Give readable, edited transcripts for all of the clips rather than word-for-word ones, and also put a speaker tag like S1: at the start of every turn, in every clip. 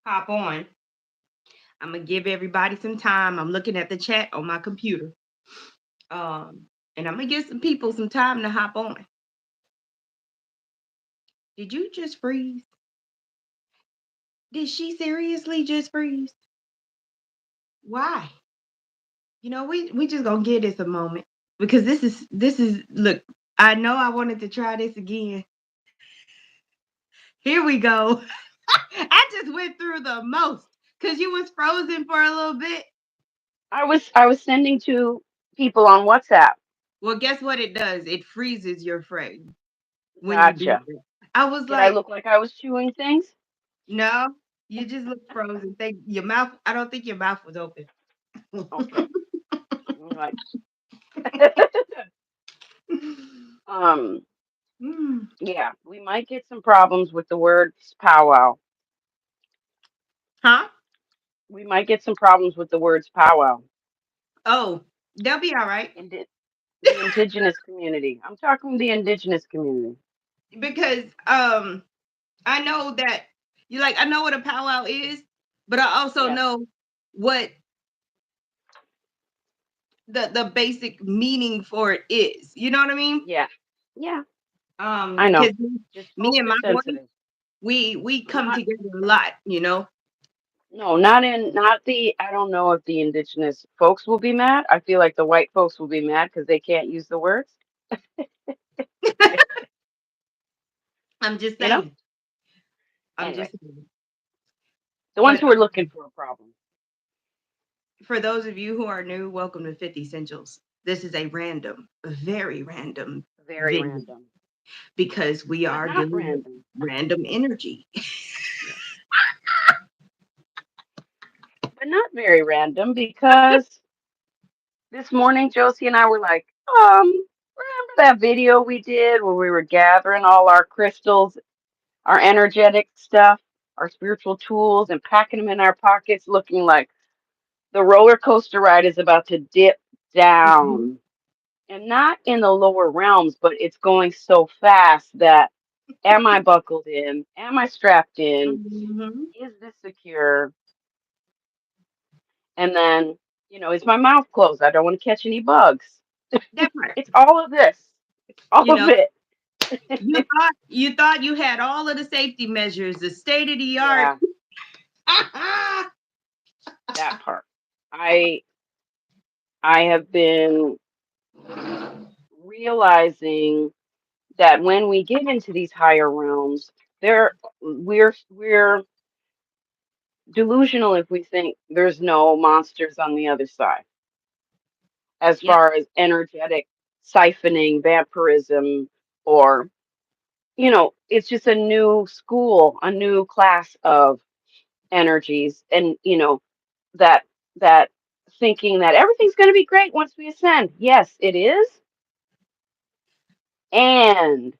S1: hop on. I'm gonna give everybody some time. I'm looking at the chat on my computer. And I'm gonna give some people some time to hop on. Did you just freeze? Did she seriously just freeze? Why? We just gonna give this a moment because this is look. I know I wanted to try this again. Here we go. I just went through the most because you was frozen for a little bit.
S2: I was sending to people on WhatsApp.
S1: Well, guess what it does? It freezes your frame when you do
S2: Gotcha.
S1: it. I was
S2: Did I
S1: like,
S2: look like I was chewing things?
S1: no, you just look frozen. Think your mouth. I don't think your mouth was open.
S2: Okay. All right. um,
S1: Mm.
S2: yeah, we might get some problems with the words powwow.
S1: Huh?
S2: We might get some problems with the words powwow.
S1: Oh, they'll be all right
S2: Indi the indigenous community. I'm talking the indigenous community.
S1: because I know that you like. I know what a powwow is, but I also
S2: Yes.
S1: know what the basic meaning for it is. You know what I mean?
S2: Yeah. Yeah. I know.
S1: Because
S2: Just
S1: me
S2: folks
S1: and
S2: are
S1: my boys,
S2: sensitive.
S1: we come
S2: Not
S1: together a lot. You know.
S2: No, not the, I don't know if the indigenous folks will be mad. I feel like the white folks will be mad because they can't use the words,
S1: I'm just
S2: you know?
S1: saying. I'm
S2: Anyway,
S1: just saying.
S2: the ones
S1: But
S2: who are looking for a problem.
S1: for those of you who are new, welcome to 50 Essentials. This is a random, very random
S2: Very
S1: video
S2: random,
S1: because we
S2: but
S1: are
S2: not
S1: dealing with
S2: random.
S1: random energy.
S2: Yes. But not very random because this morning Josie and I were like, remember that video we did where we were gathering all our crystals, our energetic stuff, our spiritual tools, and packing them in our pockets, looking like the roller coaster ride is about to dip
S1: Mhm,
S2: down. And not in the lower realms, but it's going so fast that am I buckled in? Am I strapped in?
S1: mhm.
S2: Is this secure? And then, is my mouth closed? I don't want to catch any bugs.
S1: That part.
S2: It's all of this. It's all
S1: You
S2: of
S1: know,
S2: it.
S1: you thought you had all of the safety measures, the state of the art.
S2: Yeah, that part. I I have been realizing that when we get into these higher realms, we're delusional if we think there's no monsters on the other side, as
S1: Yep.
S2: far as energetic siphoning, vampirism, or it's just a new school, a new class of energies, and that that thinking that everything's going to be great once we ascend. Yes, it is, and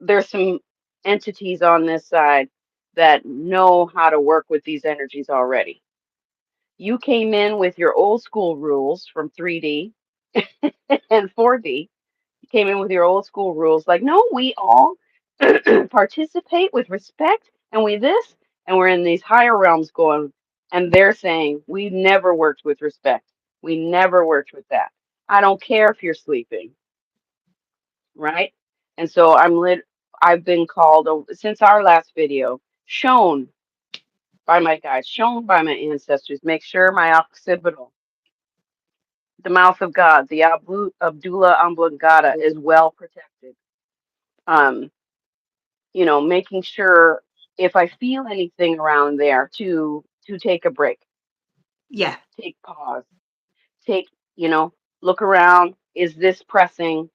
S2: there's some entities on this side that know how to work with these energies already. You came in with your old school rules from 3D and 4D. You came in with your old school rules like, no, we all participate with respect and we this, and we're in these higher realms going, and they're saying, we never worked with respect. We never worked with that. I don't care if you're sleeping, right? And so I've been called since our last video, shown by my guides, shown by my ancestors, make sure my occipital, the mouth of God, the Abdullah Amblangata is well protected. Um, making sure if I feel anything around there to take a break,
S1: Yeah.
S2: take pause, take, look around. Is this pressing?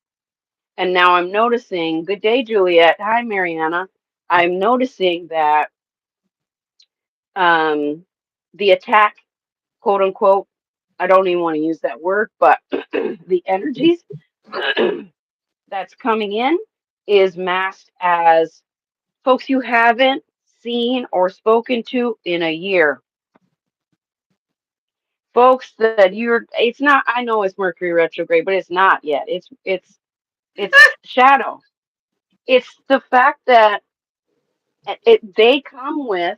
S2: And now I'm noticing, good day, Juliet. Hi, Mariana. I'm noticing that um, the attack, quote unquote, I don't even want to use that word, but the energies that's coming in is masked as folks you haven't seen or spoken to in a year. Folks that it's not, I know it's Mercury retrograde, but it's not yet. It's shadow. It's the fact that they come with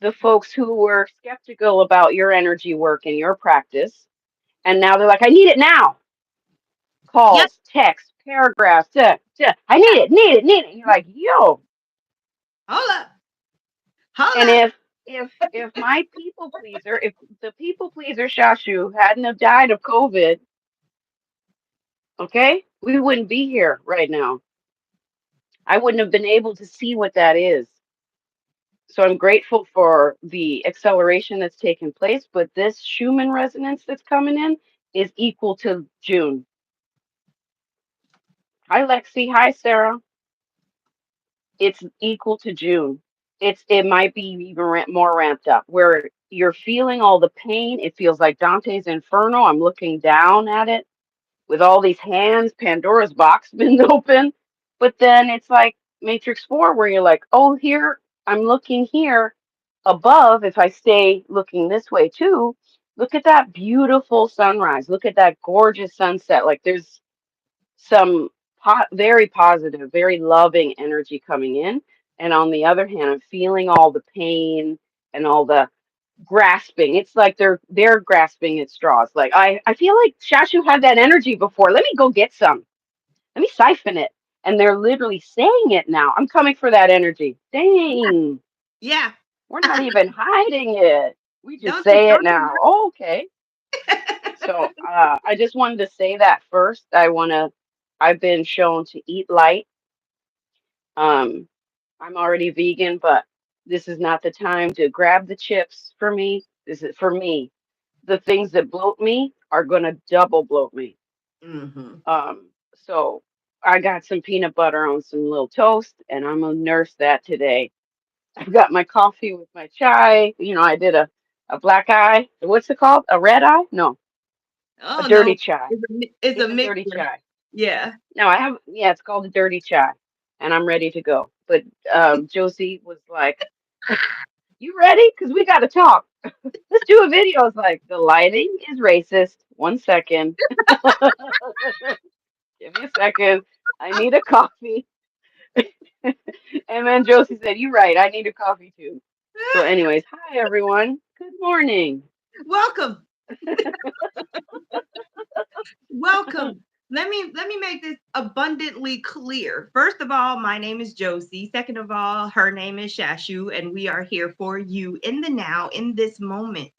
S2: the folks who were skeptical about your energy work and your practice, and now they're like, I need it now.
S1: Yep.
S2: Calls, texts, paragraphs, I
S1: Yeah.
S2: need it. And you're like, yo.
S1: Hold up. Hold
S2: And
S1: up.
S2: if my people pleaser, if the people pleaser Shashu hadn't have died of COVID, okay, we wouldn't be here right now. I wouldn't have been able to see what that is. So I'm grateful for the acceleration that's taken place, but this Schumann resonance that's coming in is equal to June. Hi Lexi, hi Sarah. It's equal to June. It might be even more ramped up where you're feeling all the pain. It feels like Dante's Inferno. I'm looking down at it with all these hands, Pandora's box been open. But then it's like Matrix 4 where you're like, oh, here, I'm looking here above. If I stay looking this way too, look at that beautiful sunrise. Look at that gorgeous sunset. Like there's some very positive, very loving energy coming in. And on the other hand, I'm feeling all the pain and all the grasping. It's like they're grasping at straws. Like I feel like Shashu had that energy before. Let me go get some. Let me siphon it. And they're literally saying it now. I'm coming for that energy. Dang.
S1: Yeah.
S2: We're not even hiding it. We just
S1: Don't you
S2: say it
S1: don't you
S2: now. Oh, okay. So I just wanted to say that first. I've been shown to eat light. Um, I'm already vegan, but this is not the time to grab the chips for me. This is for me. The things that bloat me are gonna double bloat me.
S1: Mm-hmm.
S2: So I got some peanut butter on some little toast, and I'm gonna nurse that today. I've got my coffee with my chai. You know, I did a black eye. What's it called? A red eye? No, a
S1: Oh
S2: dirty
S1: no.
S2: chai.
S1: It's a
S2: It's a dirty
S1: mixture.
S2: chai.
S1: Yeah.
S2: No, I have, yeah, it's called a dirty chai, and I'm ready to go. But Josie was like, "You ready? Because we got to talk. Let's do a video." It's like the lighting is racist. 1 second, give me a second. I need a coffee. And then Josie said, "You're right. I need a coffee too." So, anyways, hi everyone. Good morning.
S1: Welcome. Welcome. Let me make this abundantly clear. First of all, my name is Josie. Second of all, her name is Shashu, and we are here for you in the now, in this moment.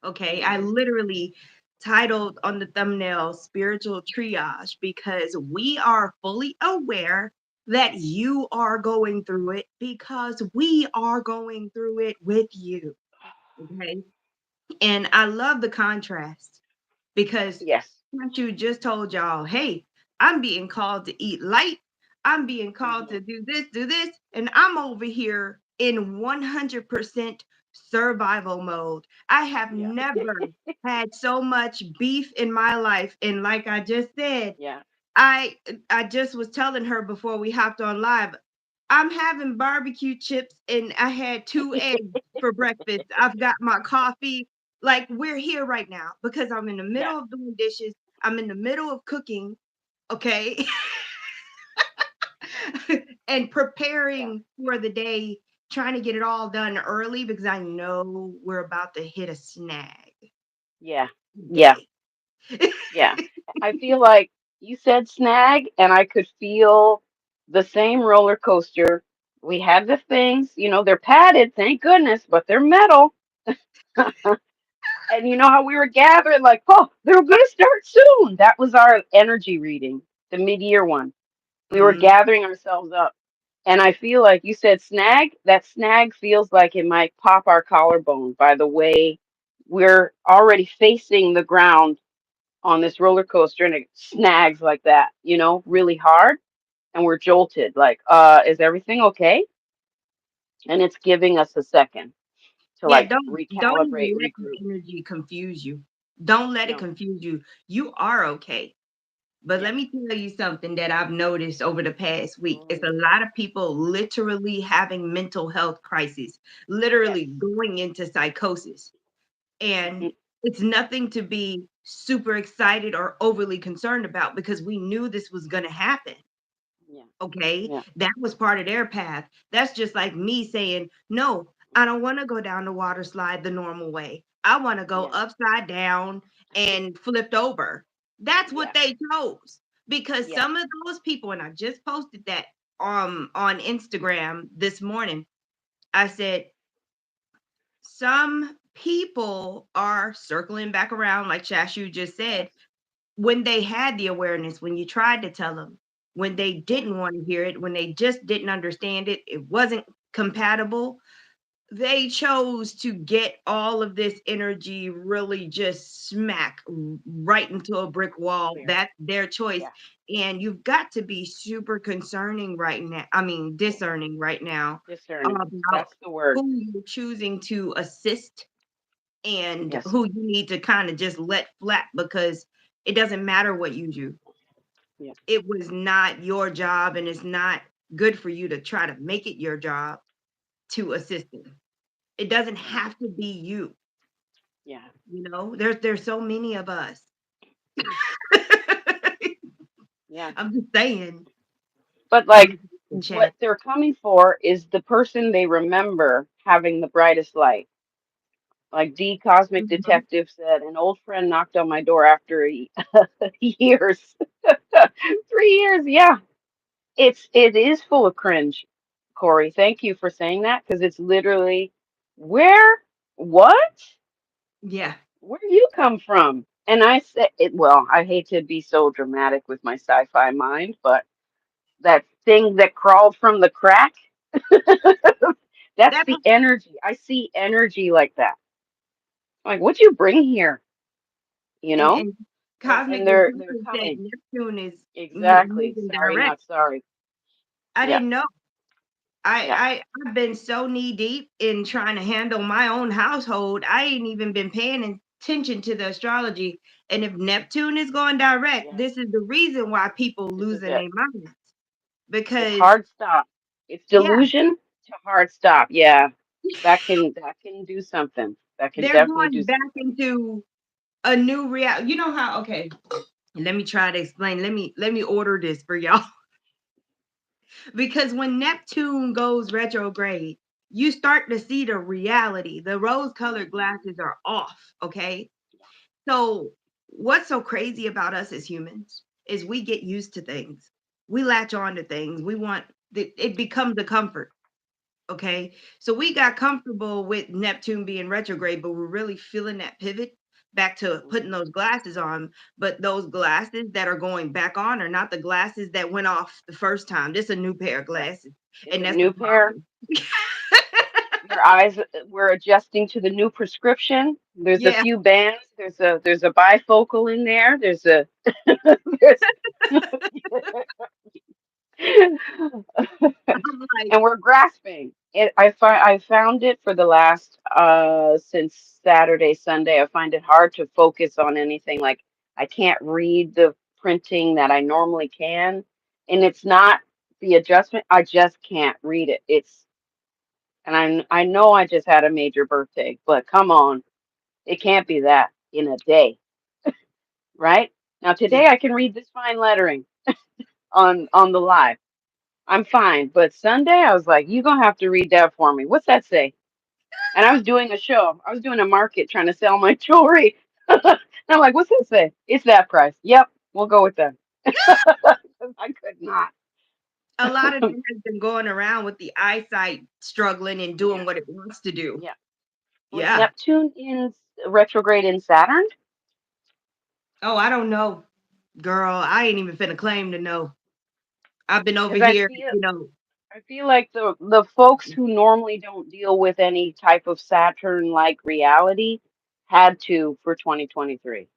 S1: Okay, I
S2: Mhm.
S1: literally titled on the thumbnail spiritual triage because we are fully aware that you are going through it because we are going through it with you. Okay. And I love the contrast because
S2: Yes.
S1: you just told y'all, hey, I'm being called to eat light. I'm being called
S2: Hmm.
S1: to do this, and I'm over here in 100% survival mode. I have
S2: Yeah.
S1: never had so much beef in my life. And like I just said,
S2: Yeah.
S1: I I just was telling her before we hopped on live, I'm having barbecue chips and I had 2 eggs for breakfast. I've got my coffee. Like we're here right now because I'm in the
S2: Yeah.
S1: middle of doing dishes. I'm in the middle of cooking, okay? And
S2: Yeah.
S1: preparing for the day, trying to get it all done early because I know we're about to hit a snag
S2: Yeah. Yeah.
S1: day.
S2: Yeah. I feel like you said snag, and I could feel the same roller coaster. We had the things, they're padded, thank goodness, but they're metal. And you know how we were gathering, like, oh, they're going to start soon. That was our energy reading, the mid-year one. We were
S1: Mm,
S2: gathering ourselves up. And I feel like you said snag. That snag feels like it might pop our collarbone by the way we're already facing the ground on this roller coaster and it snags like that, really hard. And we're jolted, like, is everything okay? And it's giving us a second to
S1: yeah,
S2: like
S1: don't
S2: recalibrate,
S1: even let
S2: regroup.
S1: the energy confuse you. Don't let it
S2: No.
S1: confuse you. You are okay. But
S2: Yeah.
S1: let me tell you something that I've noticed over the past week. It's a
S2: Mm.
S1: lot of people literally having mental health crises,
S2: Yes.
S1: literally going into psychosis. And
S2: Hmm.
S1: it's nothing to be super excited or overly concerned about because we knew this was going to happen.
S2: Yeah.
S1: Okay.
S2: Yeah.
S1: That was part of their path. That's just like me saying, no, I don't want to go down the water slide the normal way. I want to go
S2: Yeah.
S1: upside down and flipped over. That's what
S2: Yeah.
S1: they chose because
S2: Yeah.
S1: some of those people, and I just posted that on Instagram this morning. I said some people are circling back around, like Shashu just
S2: Yes.
S1: said, when they had the awareness, when you tried to tell them, when they
S2: Yeah.
S1: didn't want to hear it, when they just didn't understand it, it wasn't compatible, they chose to get all of this energy really just smack right into a brick wall.
S2: Clear.
S1: That's their choice.
S2: Yeah.
S1: And you've got to be super concerning right now. I mean, discerning right now
S2: Discerning.
S1: about
S2: That's the word.
S1: who you're choosing to assist and
S2: Yes.
S1: who you need to kind of just let flat because it doesn't matter what you do.
S2: Yeah.
S1: It was not your job, and it's not good for you to try to make it your job to assist them. It doesn't
S2: Right.
S1: have to be you.
S2: Yeah.
S1: There's so many of us.
S2: Yeah.
S1: I'm just saying.
S2: But
S1: I'm
S2: like
S1: looking at the
S2: what
S1: chat.
S2: they're coming for is the person they remember having the brightest light. Like D Cosmic
S1: Mhm.
S2: Detective said, an old friend knocked on my door after years. 3 years, yeah. It is full of cringe, Corey. Thank you for saying that because it's literally where what?
S1: Yeah,
S2: Where you come from? And I said it well, I hate to be so dramatic with my sci-fi mind, but that thing that crawled from the crack, that's
S1: that
S2: the energy. I see energy like that. Like, what'd you bring here? You know?
S1: and
S2: And
S1: Cosmic
S2: they're
S1: Detective said
S2: coming.
S1: Neptune is
S2: Exactly.
S1: moving
S2: Sorry,
S1: direct.
S2: not sorry.
S1: I
S2: Yeah,
S1: didn't know.
S2: yeah,
S1: I've been so knee deep in trying to handle my own household. I ain't even been paying attention to the astrology. And if Neptune is going direct,
S2: yeah.
S1: this is the reason why people
S2: This is
S1: losing
S2: it.
S1: their minds.
S2: It's
S1: Because
S2: hard stop. It's
S1: yeah,
S2: delusion to hard stop. Yeah. That can do something. That can
S1: they're
S2: definitely do
S1: going back
S2: something.
S1: into a new reality. You know how? Okay, let me try to explain. Let me order this for y'all. Because when Neptune goes retrograde, you start to see the reality. The rose colored
S2: Mhm.
S1: glasses are off. Okay. So, what's so crazy about us as humans is we get used to things. We latch on to things. We want it becomes a comfort. Okay. So we got comfortable with Neptune being retrograde, but we're really feeling that pivot back to putting
S2: Mhm.
S1: those glasses on. But those glasses that are going back on are not the glasses that went off the first time. This is a new pair of
S2: Right.
S1: glasses.
S2: It's
S1: And
S2: a
S1: that's the
S2: new pair.
S1: problem.
S2: Your eyes we're adjusting to the new prescription. There's a
S1: Yeah.
S2: few bands. There's a bifocal in there. There's a there's
S1: I'm like,
S2: and we're grasping it. I found it for the last since Saturday, Sunday. I find it hard to focus on anything. Like I can't read the printing that I normally can, and it's not the adjustment. I just can't read it. It's and I know I just had a major birthday, but come on, it can't be that in a day, right? Now
S1: yeah.
S2: today I can read this fine lettering on the live. I'm fine, but Sunday I was like, "You gonna have to read that for me. What's that say?" And I was doing a show. I was doing a market trying to sell my jewelry. And I'm like, "What's that say?" It's that price. Yep, we'll go with that. I could not.
S1: A lot of them has been going around with the eyesight struggling and
S2: Yeah,
S1: doing what it wants to do.
S2: yeah. Was
S1: Yeah.
S2: Neptune in retrograde in Saturn?
S1: Oh, I don't know. Girl, I ain't even finna claim to know. I've been over
S2: Because I
S1: here,
S2: feel I feel like the folks who normally don't deal with any type of Saturn-like reality had to for 2023,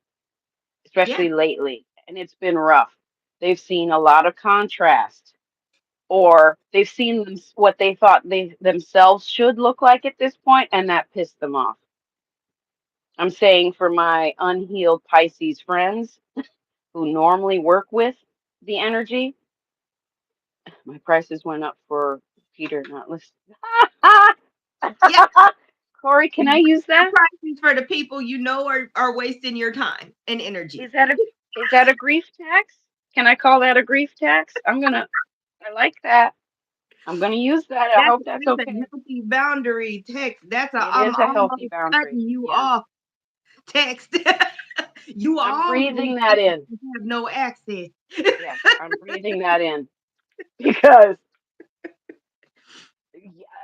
S1: yeah,
S2: especially lately, and it's been rough. They've seen a lot of contrast, or they've seen what they thought they themselves should look like at this point, and that pissed them off. I'm saying for my unhealed Pisces friends who normally work with the energy, my prices went up for Peter not list.
S1: yeah.
S2: Corey, can
S1: And
S2: I use
S1: the
S2: that?
S1: prices for the people you know are wasting your time and energy.
S2: Is that a grief tax? Can I call that a grief tax? I like that. I'm going to use that. I hope that's
S1: That's a
S2: okay.
S1: healthy boundary text. That's a
S2: It
S1: I'm
S2: is a healthy
S1: almost
S2: boundary.
S1: cutting you
S2: Yeah.
S1: off text. You
S2: I'm
S1: almost
S2: breathing that
S1: have
S2: in.
S1: no access.
S2: Yes, I'm breathing that in because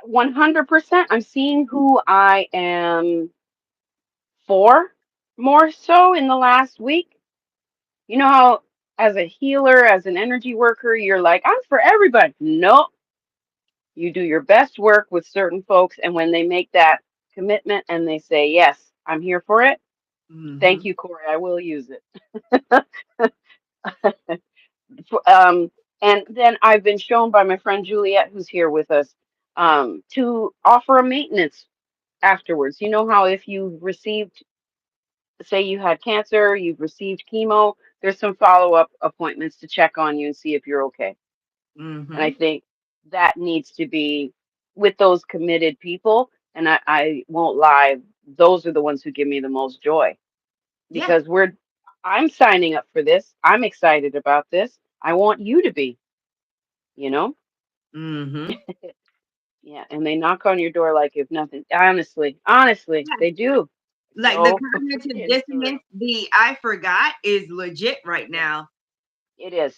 S2: 100% I'm seeing who I am for more so in the last week. You know how, as a healer, as an energy worker, you're like, I'm for everybody. Nope. You do your best work with certain folks, and when they make that commitment and they say, yes, I'm here for it, thank
S1: Hmm.
S2: you, Corey, I will use it. Um, and then I've been shown by my friend Juliet, who's here with us, to offer a maintenance afterwards. You know how if you received, say you had cancer, you've received chemo, there's some follow-up appointments to check on you and see if you're okay. And I
S1: Hmm.
S2: think that needs to be with those committed people. And I won't lie, those are the ones who give me the most joy
S1: Yeah.
S2: because I'm signing up for this. I'm excited about this. I want you to be, you know?
S1: Hmm.
S2: Yeah. And they knock on your door like if nothing, honestly,
S1: Yeah.
S2: they do.
S1: Like the
S2: So
S1: cognitive
S2: it's surreal.
S1: dissonance, the I forgot is legit right
S2: Yeah,
S1: now.
S2: it is.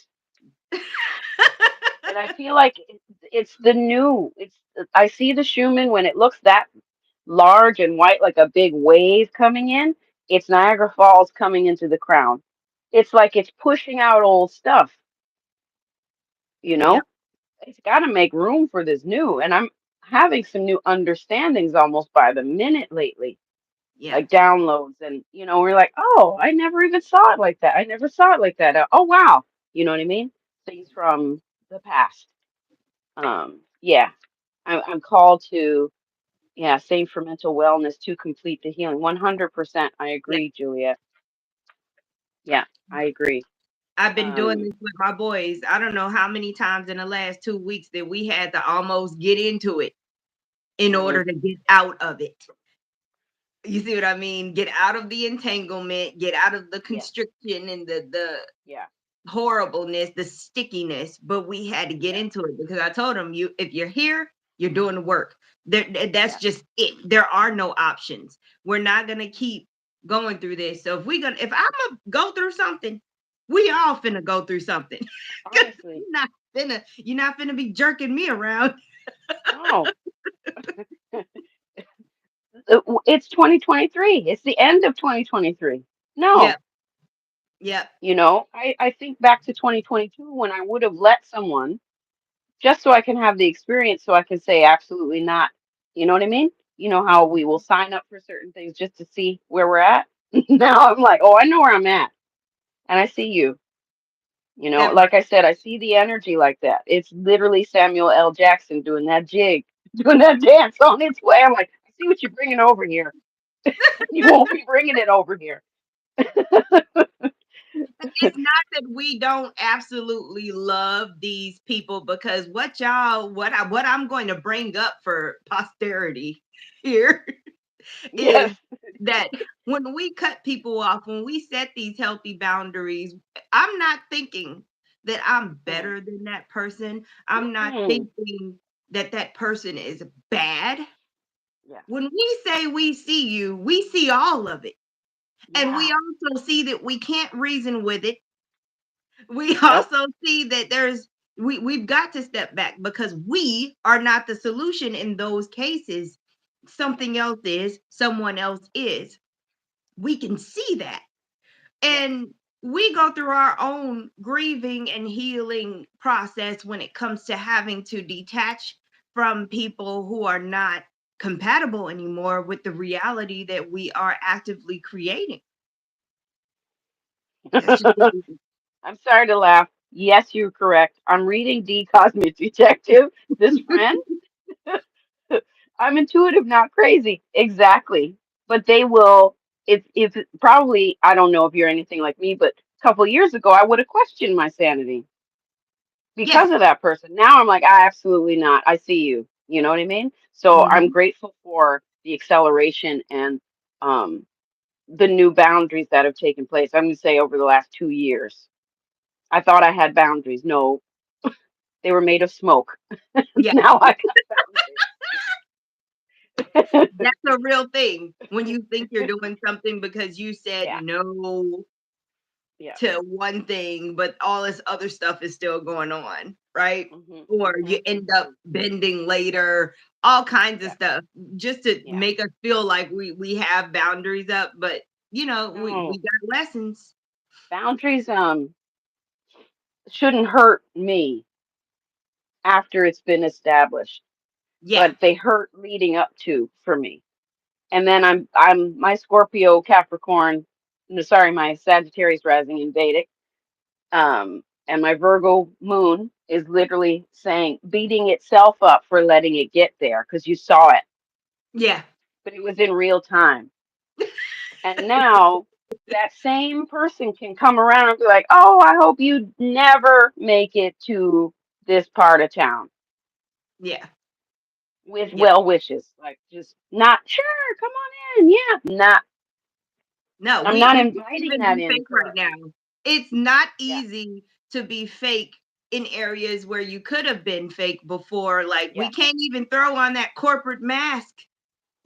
S2: And I feel like it's the new, I see the Schumann when it looks that large and white, like a big wave coming in. It's Niagara Falls coming into the crown. It's like it's pushing out old stuff, you
S1: Yep.
S2: know? It's got to make room for this new. And I'm having some new understandings almost by the minute lately,
S1: Yeah.
S2: like downloads. And, we're like, oh, I never even saw it like that. I never saw it like that. Oh, wow. You know what I mean? Things from the past. Yeah, I'm called to, yeah, same for mental wellness to complete the healing. 100%. I
S1: Yeah.
S2: agree, Julia. Yeah, I agree.
S1: I've been doing
S2: Um,
S1: this with my boys. I don't know how many times in the last 2 weeks that we had to almost get into it in
S2: mhm,
S1: order to get out of it. You see what I mean? Get out of the entanglement, get out of the
S2: yes,
S1: constriction and the
S2: yeah,
S1: horribleness, the stickiness, but we had to get
S2: yeah,
S1: into it because I told them, you if you're here, you're doing the work. That's
S2: yeah.
S1: just it. There are no options. We're not gonna keep going through this. So if I'm gonna go through something, we all finna go through something.
S2: Honestly,
S1: You're not finna be jerking me around.
S2: no. It's 2023. It's the end of 2023. No,
S1: Yep, yep,
S2: I think back to 2022 when I would have let someone just so I can have the experience so I can say absolutely not. You know what I mean? You know how we will sign up for certain things just to see where we're at? Now I'm like, oh, I know where I'm at. And I see you.
S1: ever.
S2: Like I said, I see the energy like that. It's literally Samuel L. Jackson doing that jig, doing that dance on its way. I'm like, I see what you're bringing over here. You won't be bringing it over here.
S1: It's not that we don't absolutely love these people because what I'm going to bring up for posterity here is
S2: Yes.
S1: that when we cut people off, when we set these healthy boundaries, I'm not thinking that I'm
S2: Mm,
S1: better than that person. I'm not
S2: mm-mm.
S1: thinking that that person is bad.
S2: Yeah.
S1: When we say we see you, we see all of it. And we
S2: Yeah.
S1: also see that we can't reason with it. We
S2: Nope.
S1: also see that we've got to step back because we are not the solution in those cases. Something else is, someone else is. We can see that.
S2: Yes.
S1: And we go through our own grieving and healing process when it comes to having to detach from people who are not compatible anymore with the reality that we are actively creating. That's just what it is.
S2: I'm sorry to laugh. Yes, you're correct. I'm reading D Cosmic Detective, this friend. I'm intuitive, not crazy. Exactly. But they will, if probably, I don't know if you're anything like me, but a couple of years ago, I would have questioned my sanity
S1: Yeah.
S2: because of that person. Now I'm like, I absolutely not. I see you. You know what I mean? So I'm
S1: Mhm.
S2: grateful for the acceleration and um, the new boundaries that have taken place. I'm going to say over the last 2 years. I thought I had boundaries. No, They were made of smoke.
S1: Yeah,
S2: Now I got boundaries.
S1: that's a real thing. When you think you're doing something because you said
S2: Yeah,
S1: no
S2: yeah.
S1: to one thing, but all this other stuff is still going on, right?
S2: Mhm,
S1: Or you
S2: mhm,
S1: end up
S2: mhm.
S1: bending later, all kinds of
S2: Yeah,
S1: stuff just to
S2: yeah.
S1: make us feel like we have boundaries up, but we
S2: No,
S1: got lessons.
S2: boundaries shouldn't hurt me after it's been established,
S1: Yeah,
S2: but they hurt leading up to for me. And then I'm my Scorpio Capricorn, no, sorry, my Sagittarius rising in Vedic, and my Virgo moon is literally saying beating itself up for letting it get there because you saw it,
S1: yeah,
S2: but it was in real time. And now that same person can come around and be like, "Oh, I hope you never make it to this part of town,"
S1: yeah,
S2: with
S1: yeah.
S2: well wishes, like just not sure, come on in, yeah, not.
S1: No,
S2: I'm
S1: we
S2: not
S1: can't
S2: inviting
S1: even
S2: that
S1: be
S2: in
S1: fake right
S2: currently.
S1: now. It's not
S2: Yeah,
S1: easy to be fake in areas where you could have been fake before. Like we
S2: yeah,
S1: can't even throw on that corporate mask.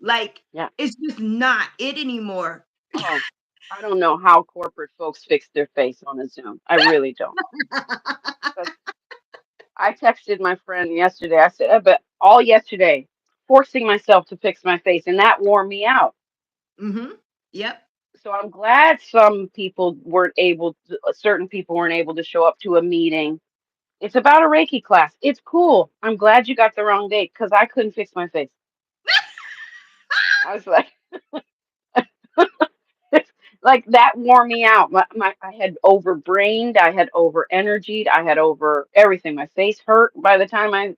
S1: Like
S2: yeah.
S1: it's just not it anymore.
S2: Oh, I don't know how corporate folks fix their face on a Zoom. I really don't. Because I texted my friend yesterday. I said, but all yesterday, forcing myself to fix my face, and that wore me out.
S1: Mhm. Yep.
S2: So I'm glad some people weren't able to, certain people weren't able to show up to a meeting. It's about a Reiki class. It's cool. I'm glad you got the wrong date because I couldn't fix my face. I was like, like that wore me out. I had overbrained, I had over energied, I had over everything. My face hurt by the time I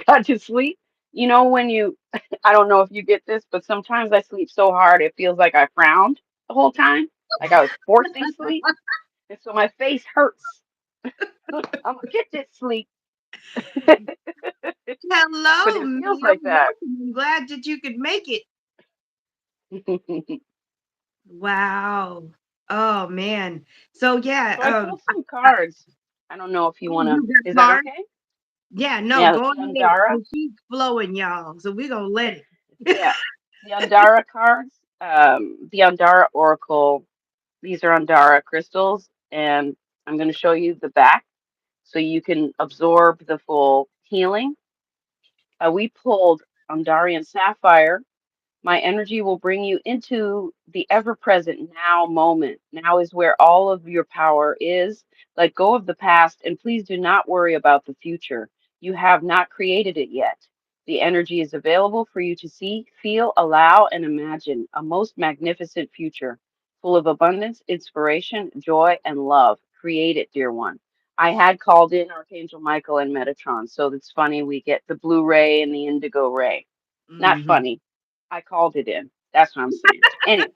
S2: got to sleep. You know, when you, I don't know if you get this, but sometimes I sleep so hard it feels like I frowned the whole time, like I was forcing sleep. And so my face hurts. I'm gonna get this sleep, but
S1: Hello,
S2: it feels
S1: ma'am.
S2: like that.
S1: Welcome. I'm glad that you could make it.
S2: So
S1: Wow. Oh man. So yeah,
S2: I pulled some
S1: I,
S2: cards. I don't know if you want to,
S1: you got
S2: is that
S1: cards?
S2: okay?
S1: Yeah, no,
S2: Yeah,
S1: go
S2: the
S1: ahead.
S2: Andara.
S1: And she's flowing, y'all. So we're gonna let it.
S2: Yeah, the Andara cards, the Andara Oracle. These are Andara crystals, and I'm going to show you the back so you can absorb the full healing. We pulled Andarian Sapphire. My energy will bring you into the ever present now moment. Now is where all of your power is. Let go of the past and please do not worry about the future. You have not created it yet. The energy is available for you to see, feel, allow, and imagine a most magnificent future full of abundance, inspiration, joy, and love. Create it, dear one. I had called in Archangel Michael and Metatron, so it's funny we get the blue ray and the indigo ray. Not
S1: Hmm.
S2: funny. I called it in. That's what I'm saying. Anyway,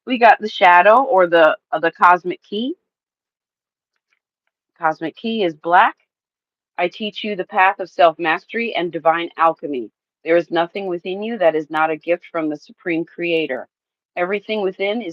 S2: we got the shadow or the cosmic key. Cosmic key is black. I teach you the path of self mastery and divine alchemy. There is nothing within you that is not a gift from the supreme creator. Everything within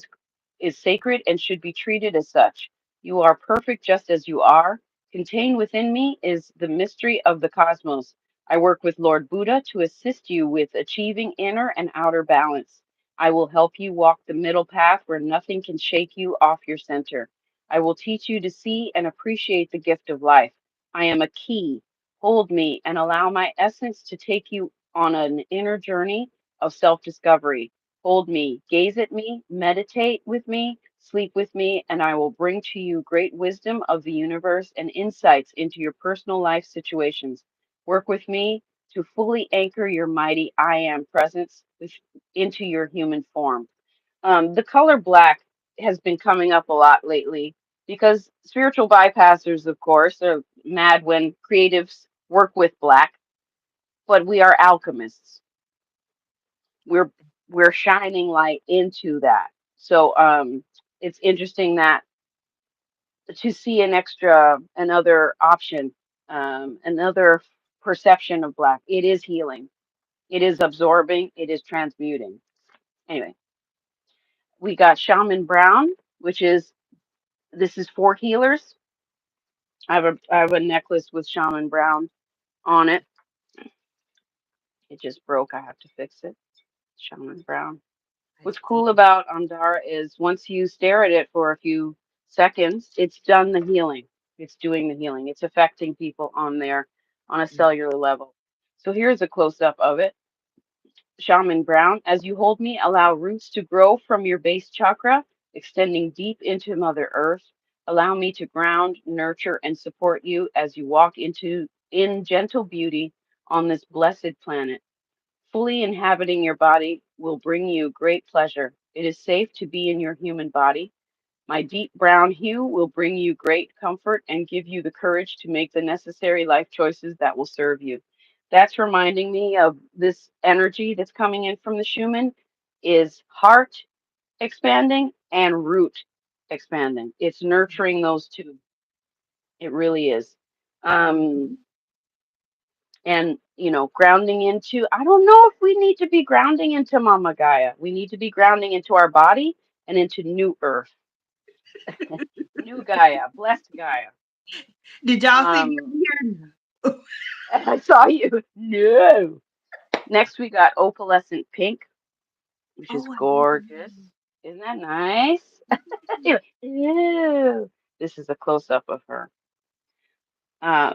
S2: is sacred and should be treated as such. You are perfect just as you are. Contained within me is the mystery of the cosmos. I work with Lord Buddha to assist you with achieving inner and outer balance. I will help you walk the middle path where nothing can shake you off your center. I will teach you to see and appreciate the gift of life. I am a key. Hold me and allow my essence to take you on an inner journey of self discovery. Hold me, gaze at me, meditate with me, sleep with me, and I will bring to you great wisdom of the universe and insights into your personal life situations. Work with me to fully anchor your mighty I am presence into your human form. The color black has been coming up a lot lately because spiritual bypassers, of course, are mad when creatives work with black, but we are alchemists. We're we're shining light into that. So it's interesting that to see another option, another perception of black. It is healing. It is absorbing. It is transmuting. Anyway, we got Shaman Brown, which is this is for healers. I have a necklace with Shaman Brown on it. It just broke. I have to fix it. Shaman Brown.
S1: I
S2: What's
S1: see.
S2: cool about Andara is once you stare at it for a few seconds, it's done the healing. It's doing the healing. It's affecting people on a cellular level. So here's a close up of it. Shaman Brown, as you hold me, allow roots to grow from your base chakra, extending deep into Mother Earth. Allow me to ground, nurture, and support you as you walk in gentle beauty on this blessed planet. Fully inhabiting your body will bring you great pleasure. It is safe to be in your human body. My deep brown hue will bring you great comfort and give you the courage to make the necessary life choices that will serve you. That's reminding me of this energy that's coming in from the Schumann is heart expanding and root expanding. It's nurturing those two. It really is. Um,
S1: Mhm.
S2: and grounding into, I don't know if we need to be grounding into Mama Gaia. We need to be grounding into our body and into new earth, new Gaia, blessed Gaia.
S1: Did y'all see me
S2: um
S1: over here?
S2: I saw you. No. Next we got opalescent pink, which is
S1: Oh, I love
S2: gorgeous. Isn't that nice? Ew. This is a close-up of her. um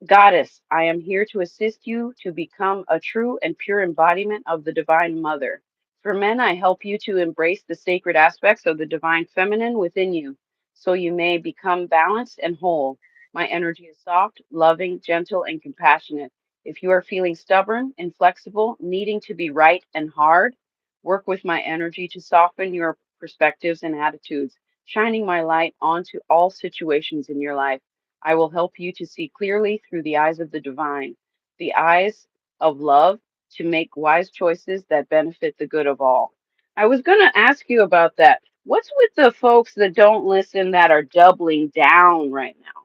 S2: Goddess, I am here to assist you to become a true and pure embodiment of the Divine Mother. For men, I help you to embrace the sacred aspects of the Divine Feminine within you, so you may become balanced and whole. My energy is soft, loving, gentle, and compassionate. If you are feeling stubborn, inflexible, needing to be right and hard, work with my energy to soften your perspectives and attitudes, shining my light onto all situations in your life. I will help you to see clearly through the eyes of the divine, the eyes of love, to make wise choices that benefit the good of all. I was going to ask you about that. What's with the folks that don't listen that are doubling down right now?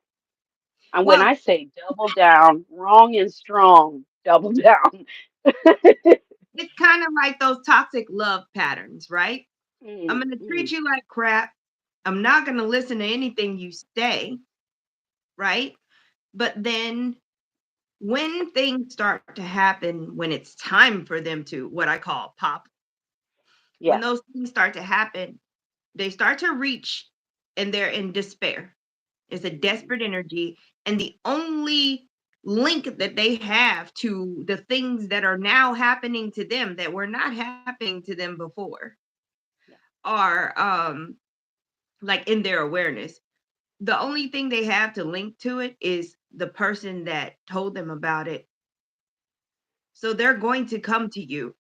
S2: And when
S1: Well,
S2: I say double down, wrong and strong, double down.
S1: it's kind of like those toxic love patterns, right? I'm
S2: Mm,
S1: going to treat
S2: mm,
S1: you like crap. I'm not going to listen to anything you say, right? But then when things start to happen, when it's time for them to, what I call pop, when
S2: yes.
S1: those things start to happen, they start to reach and they're in despair. It's a
S2: Mm,
S1: desperate energy. And the only link that they have to the things that are now happening to them that were not happening to them before
S2: yeah.
S1: are like in their awareness. The only thing they have to link to it is the person that told them about it. So they're going to come to you.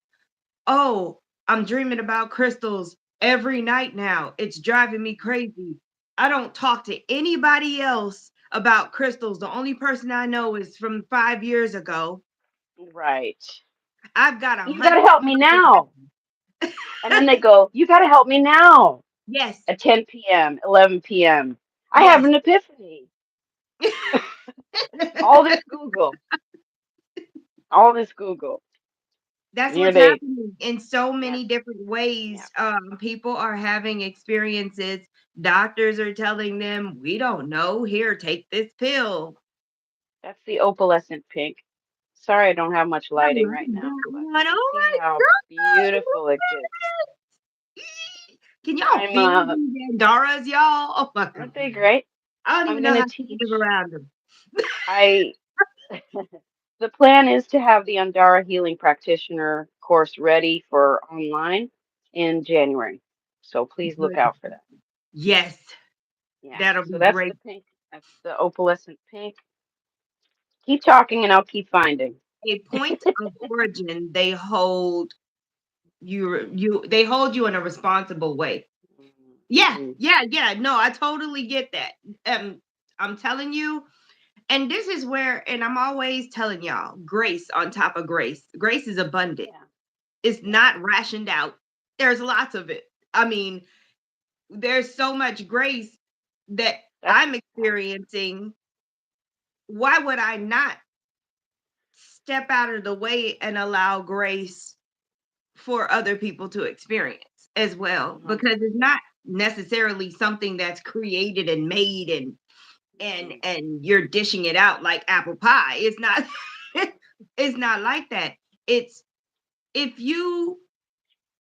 S1: Oh, I'm dreaming about crystals every night now. It's driving me
S2: Mhm.
S1: crazy. I don't talk to anybody else about crystals. The only person I know is from 5 years ago.
S2: Right.
S1: I've got a
S2: You got
S1: hundred.
S2: to help me now. And then they go, you got to help me now.
S1: Yes,
S2: At 10 p.m., 11 p.m. I have
S1: yes.
S2: an epiphany. All this Google, all this Google.
S1: That's
S2: And here
S1: what's
S2: they,
S1: happening in so
S2: yeah,
S1: many different
S2: yeah.
S1: ways. People are having experiences. Doctors are telling them, we don't know. Here, take this pill.
S2: That's the opalescent pink. Sorry, I don't have much
S1: I
S2: lighting
S1: love
S2: right now,
S1: that
S2: but you
S1: one.
S2: can
S1: Oh
S2: see
S1: my
S2: how
S1: gosh,
S2: beautiful it gets.
S1: look at it. Can y'all
S2: I'm,
S1: feel these Andaras, y'all? Oh my God.
S2: aren't they great?
S1: I don't
S2: I'm
S1: even know
S2: gonna
S1: how to live
S2: teach.
S1: around them.
S2: I The plan is to have the Andara Healing Practitioner course ready for online in January. So please look
S1: Good.
S2: out for that.
S1: Yes,
S2: Yeah.
S1: that'll
S2: So
S1: be
S2: that's the
S1: great.
S2: pink. That's the opalescent pink. Keep talking and I'll keep finding.
S1: A point of origin, they hold they hold you in a responsible way. Yeah,
S2: Mm-hmm.
S1: yeah, yeah. No, I totally get that. Um, I'm telling you, and this is where, and I'm always telling y'all, grace on top of grace. Grace is abundant.
S2: Yeah.
S1: It's
S2: Yeah.
S1: not rationed out. There's lots of it. I mean, there's so much grace that
S2: That's
S1: I'm experiencing. Why would I not step out of the way and allow grace for other people to experience as well? Because it's
S2: 100%.
S1: not necessarily something that's created and made and and
S2: Mm.
S1: you're dishing it out like apple pie. It's not it's not like that. It's if you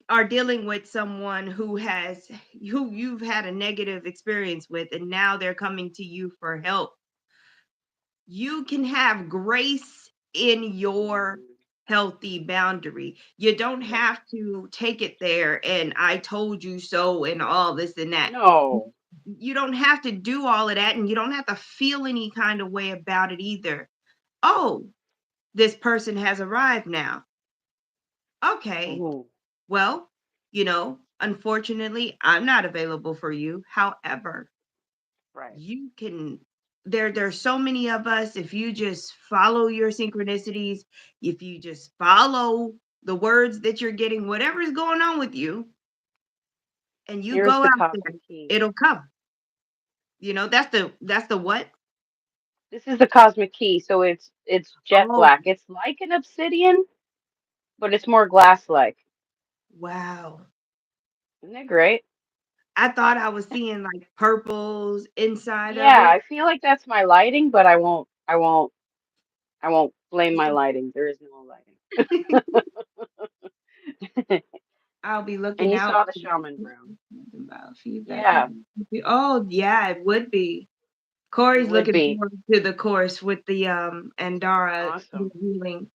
S1: are dealing with someone who you've had a negative experience with and now they're coming to you for help, you can have grace in your
S2: Mm.
S1: healthy boundary. You don't
S2: Yeah.
S1: have to take it there and I told you so and all this and that.
S2: No.
S1: You don't have to do all of that and you don't have to feel any kind of way about it either. Oh, this person has arrived now. Okay.
S2: Oh,
S1: Well, unfortunately, I'm not available for you. However,
S2: right.
S1: you can there's so many of us. If you just follow your synchronicities, if you just follow the words that you're getting, whatever's going on with you, and you
S2: Here's
S1: go
S2: the
S1: out there,
S2: cosmic key.
S1: it'll come. That's the what?
S2: This is the cosmic key. So it's jet
S1: Oh,
S2: black. It's like an obsidian, but it's more glass-like.
S1: wow.
S2: Isn't that great?
S1: I thought I was seeing like purples inside of
S2: Yeah,
S1: it.
S2: I feel like that's my lighting, but I won't blame my lighting. There is no lighting.
S1: I'll be
S2: And
S1: looking
S2: you
S1: out
S2: saw the
S1: for
S2: shaman room.
S1: about feedback.
S2: Yeah,
S1: Oh, yeah, it would be.
S2: it
S1: Corey's
S2: would
S1: looking
S2: be
S1: forward to the course with the Andara
S2: awesome.
S1: healing.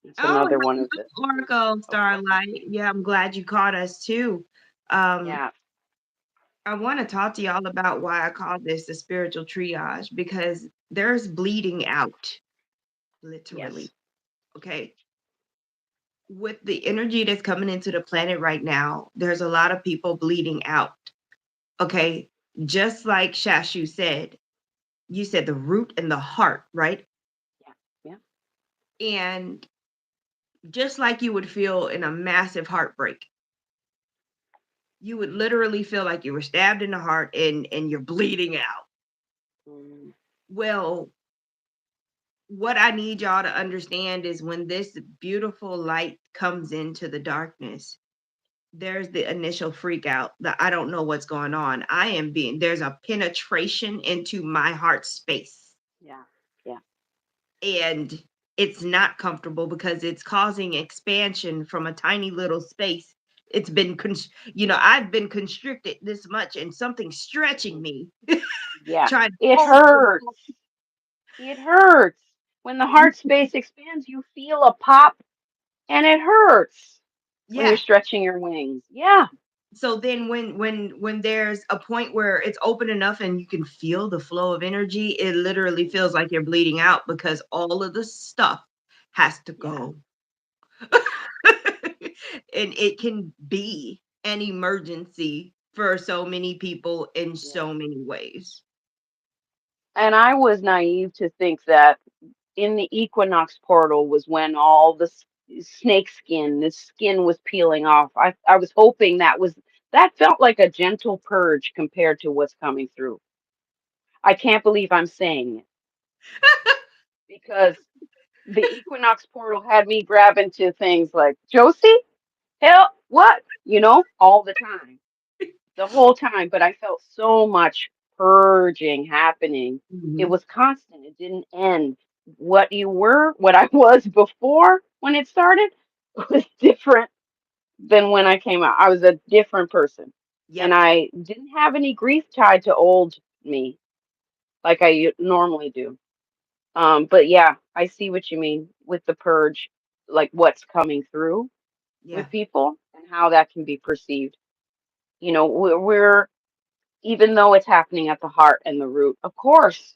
S2: It's
S1: Oh,
S2: another one of
S1: hello,
S2: the
S1: Oracle
S2: of what's
S1: Starlight. Yeah, I'm glad you caught us too. Um,
S2: yeah,
S1: I want to talk to y'all about why I call this the spiritual triage because there's bleeding out, literally.
S2: yes.
S1: Okay. With the energy that's coming into the planet right now, there's a lot of people bleeding out. Okay. Just like Shashu said, you said the root and the heart, right?
S2: Yeah. Yeah.
S1: And just like you would feel in a massive heartbreak, you would literally feel like you were stabbed in the heart and you're bleeding out.
S2: Mm,
S1: Well, what I need y'all to understand is when this beautiful light comes into the darkness, there's the initial freak out that I don't know what's going on. There's a penetration into my heart space
S2: yeah. Yeah.
S1: and it's not comfortable because it's causing expansion from a tiny little space. I've been constricted this much and something stretching
S2: Mm,
S1: me,
S2: yeah.
S1: trying to
S2: It
S1: hold it.
S2: hurts. It hurts. When the heart space expands, you feel a pop and it hurts when you're
S1: Yeah.
S2: stretching your wings. Yeah.
S1: So then when there's a point where it's open enough and you can feel the flow of energy, it literally feels like you're bleeding out because all of the stuff has to
S2: Yeah.
S1: go. And it can be an emergency for so many people in
S2: Yeah.
S1: so many ways.
S2: And I was naive to think that in the equinox portal was when all the snake skin, the skin was peeling off. I was hoping that felt like a gentle purge compared to what's coming through. I can't believe I'm saying it because the equinox portal had me grabbing to things like Josie, help, what? All the time, the whole time. But I felt so much purging happening. It
S1: Mhm.
S2: was constant. It didn't end. What I was before when it started was different than when I came out. I was a different person. And
S1: Yep.
S2: I didn't have any grief tied to old me like I normally do. But yeah, I see what you mean with the purge, like what's coming through
S1: Yeah.
S2: with people and how that can be perceived. We're even though it's happening at the heart and the root, of course,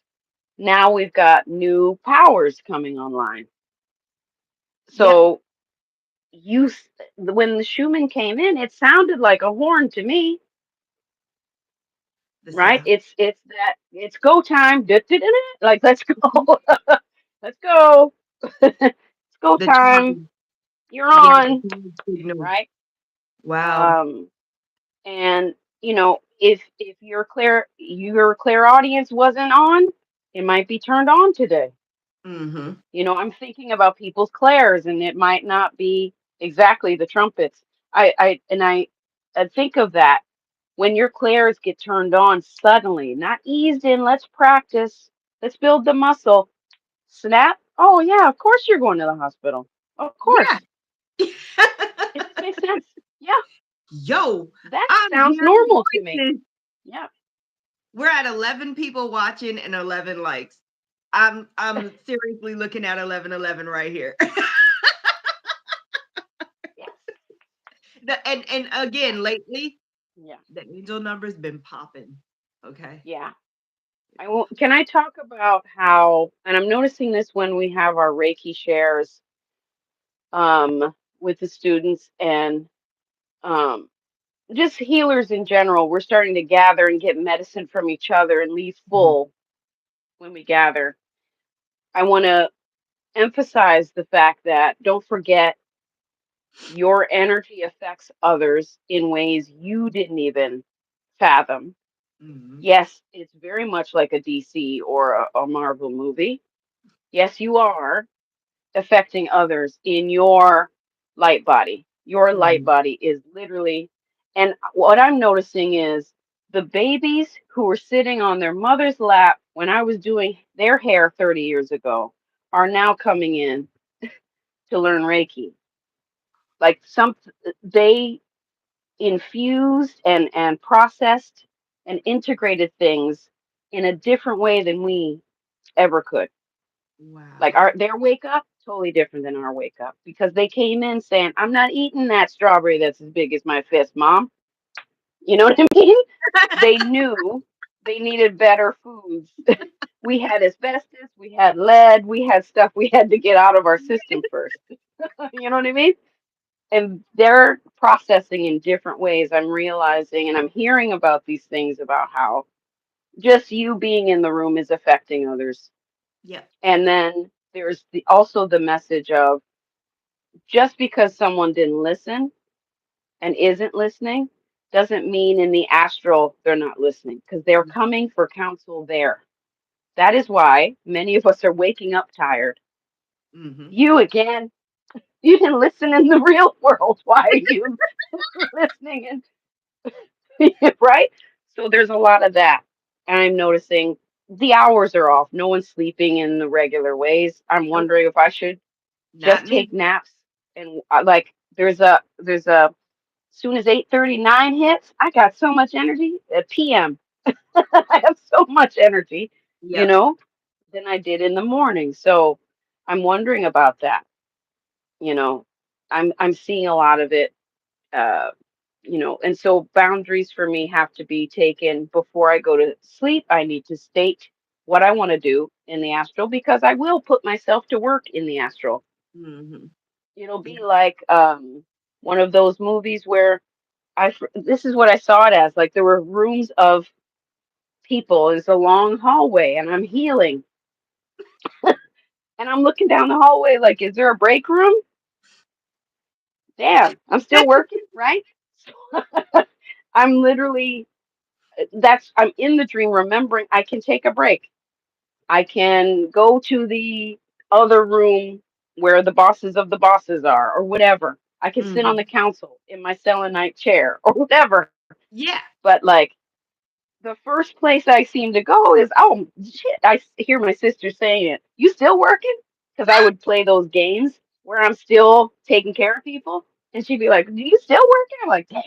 S2: now we've got new powers coming online.
S1: Yep.
S2: So when the Schumann came in, it sounded like a horn to me,
S1: The
S2: right?
S1: sound.
S2: It's go time. Like let's go. Let's go. It's go
S1: The
S2: time.
S1: time.
S2: You're
S1: Yeah,
S2: on,
S1: the time signal.
S2: right?
S1: Wow.
S2: Um, and if your clairaudience wasn't on, it might be turned on today.
S1: Mhm.
S2: I'm thinking about people's clairs, and it might not be exactly the trumpets. I think of that When your clairs get turned on suddenly, not eased in, let's practice, let's build the muscle. Snap. Oh, yeah, of course you're going to the hospital. Of
S1: Yeah.
S2: course. It makes sense. Yeah,
S1: Yo,
S2: that
S1: I'm
S2: sounds
S1: hearing
S2: normal to me.
S1: voices.
S2: Yeah.
S1: We're at 11 people watching and 11 likes. I'm seriously looking at 1111 right here.
S2: Yes.
S1: And
S2: Yeah.
S1: again, lately,
S2: Yeah.
S1: the angel number's been popping. Okay.
S2: Yeah. Can I talk about how, and I'm noticing this when we have our Reiki shares with the students and um, just healers in general. We're starting to gather and get medicine from each other and leave
S1: Mhm.
S2: full when we gather. I want to emphasize the fact that don't forget your energy affects others in ways you didn't even fathom.
S1: Mhm.
S2: Yes, it's very much like a DC or a Marvel movie. Yes, you are affecting others in your light body. Your light
S1: Mhm.
S2: body is literally, and what I'm noticing is the babies who were sitting on their mother's lap when I was doing their hair 30 years ago are now coming in to learn Reiki. Like they infused and processed and integrated things in a different way than we ever could. Like
S1: Wow.
S2: their wake up totally different than our wake up because they came in saying, "I'm not eating that strawberry that's as big as my fist, Mom." You know what I mean? They knew they needed better foods. We had asbestos, we had lead, we had stuff we had to get out of our system first. You know what I mean? And they're processing in different ways. I'm realizing and I'm hearing about these things about how just you being in the room is affecting others.
S1: Yep.
S2: And then there's also the message of just because someone didn't listen and isn't listening doesn't mean in the astral they're not listening because they're coming for counsel there. That is why many of us are waking up tired.
S1: Mhm.
S2: You again, you didn't listen in the real world. Why are you listening right? So there's a lot of that. And I'm noticing the hours are off. No one's sleeping in the regular ways. I'm
S1: Nope.
S2: wondering if I should
S1: Not
S2: just
S1: me.
S2: take naps and like there's a soon as 8:39 hits, I got so much energy at PM. I have so much energy, you
S1: Yep.
S2: know, than I did in the morning. So I'm wondering about that, you know. I'm seeing a lot of it uh and so boundaries for me have to be taken before I go to sleep. I need to state what I want to do in the astral because I will put myself to work in the astral.
S1: Mhm.
S2: It'll be
S1: Yep.
S2: like one of those movies where this is what I saw it as. Like there were rooms of people. It's a long hallway and I'm healing and I'm looking down the hallway like, is there a break room? Damn, I'm still working, right? I'm literally I'm in the dream remembering I can take a break. I can go to the other room where the bosses of the bosses are or whatever. I can sit on the
S1: Mhm.
S2: council in my selenite chair or whatever.
S1: Yeah.
S2: But like the first place I seem to go is, oh shit, hear my sister saying it. You still working? Because I would play those games where I'm still taking care of people. And she'd be like, do you still working? I'm like, damn,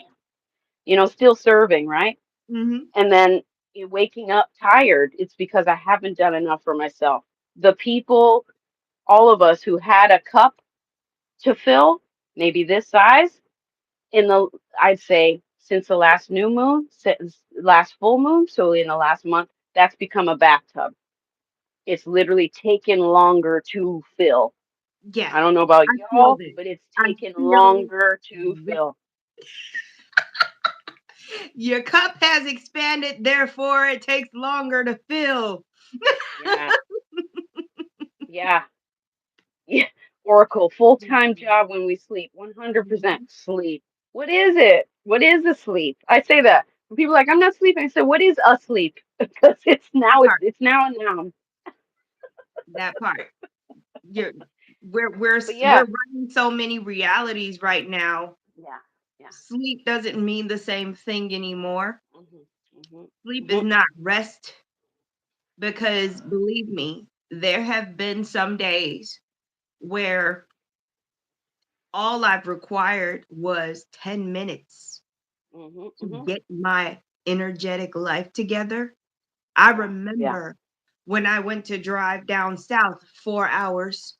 S2: still serving, right?
S1: Mhm.
S2: And then waking up tired, it's because I haven't done enough for myself. The people, all of us who had a cup to fill, maybe this size, in the, I'd say, since the last new moon, since last full moon, so in the last month, that's become a bathtub. It's literally taken longer to fill.
S1: Yeah.
S2: I don't know about
S1: I feel
S2: y'all,
S1: this.
S2: but it's
S1: I
S2: taken
S1: feel
S2: longer to
S1: this.
S2: fill.
S1: Your cup has expanded, therefore it takes longer to fill.
S2: Yeah, yeah, yeah. Oracle, full-time job when we sleep, 100%
S1: Mhm.
S2: sleep. What is it? What is a sleep? I say that. When people are like, I'm not sleeping. I say, what is a sleep? Because
S1: That part.
S2: it's now a noun.
S1: That part. You're we're
S2: But yeah,
S1: running so many realities right now.
S2: yeah. Yeah.
S1: Sleep doesn't mean the same thing anymore.
S2: Mhm. Mhm.
S1: Sleep is
S2: Mhm.
S1: not rest because believe me, there have been some days where all I've required was 10 minutes
S2: Mhm.
S1: to
S2: Mhm.
S1: get my energetic life together. I
S2: Yeah. Yeah.
S1: remember when I went to drive down south 4 hours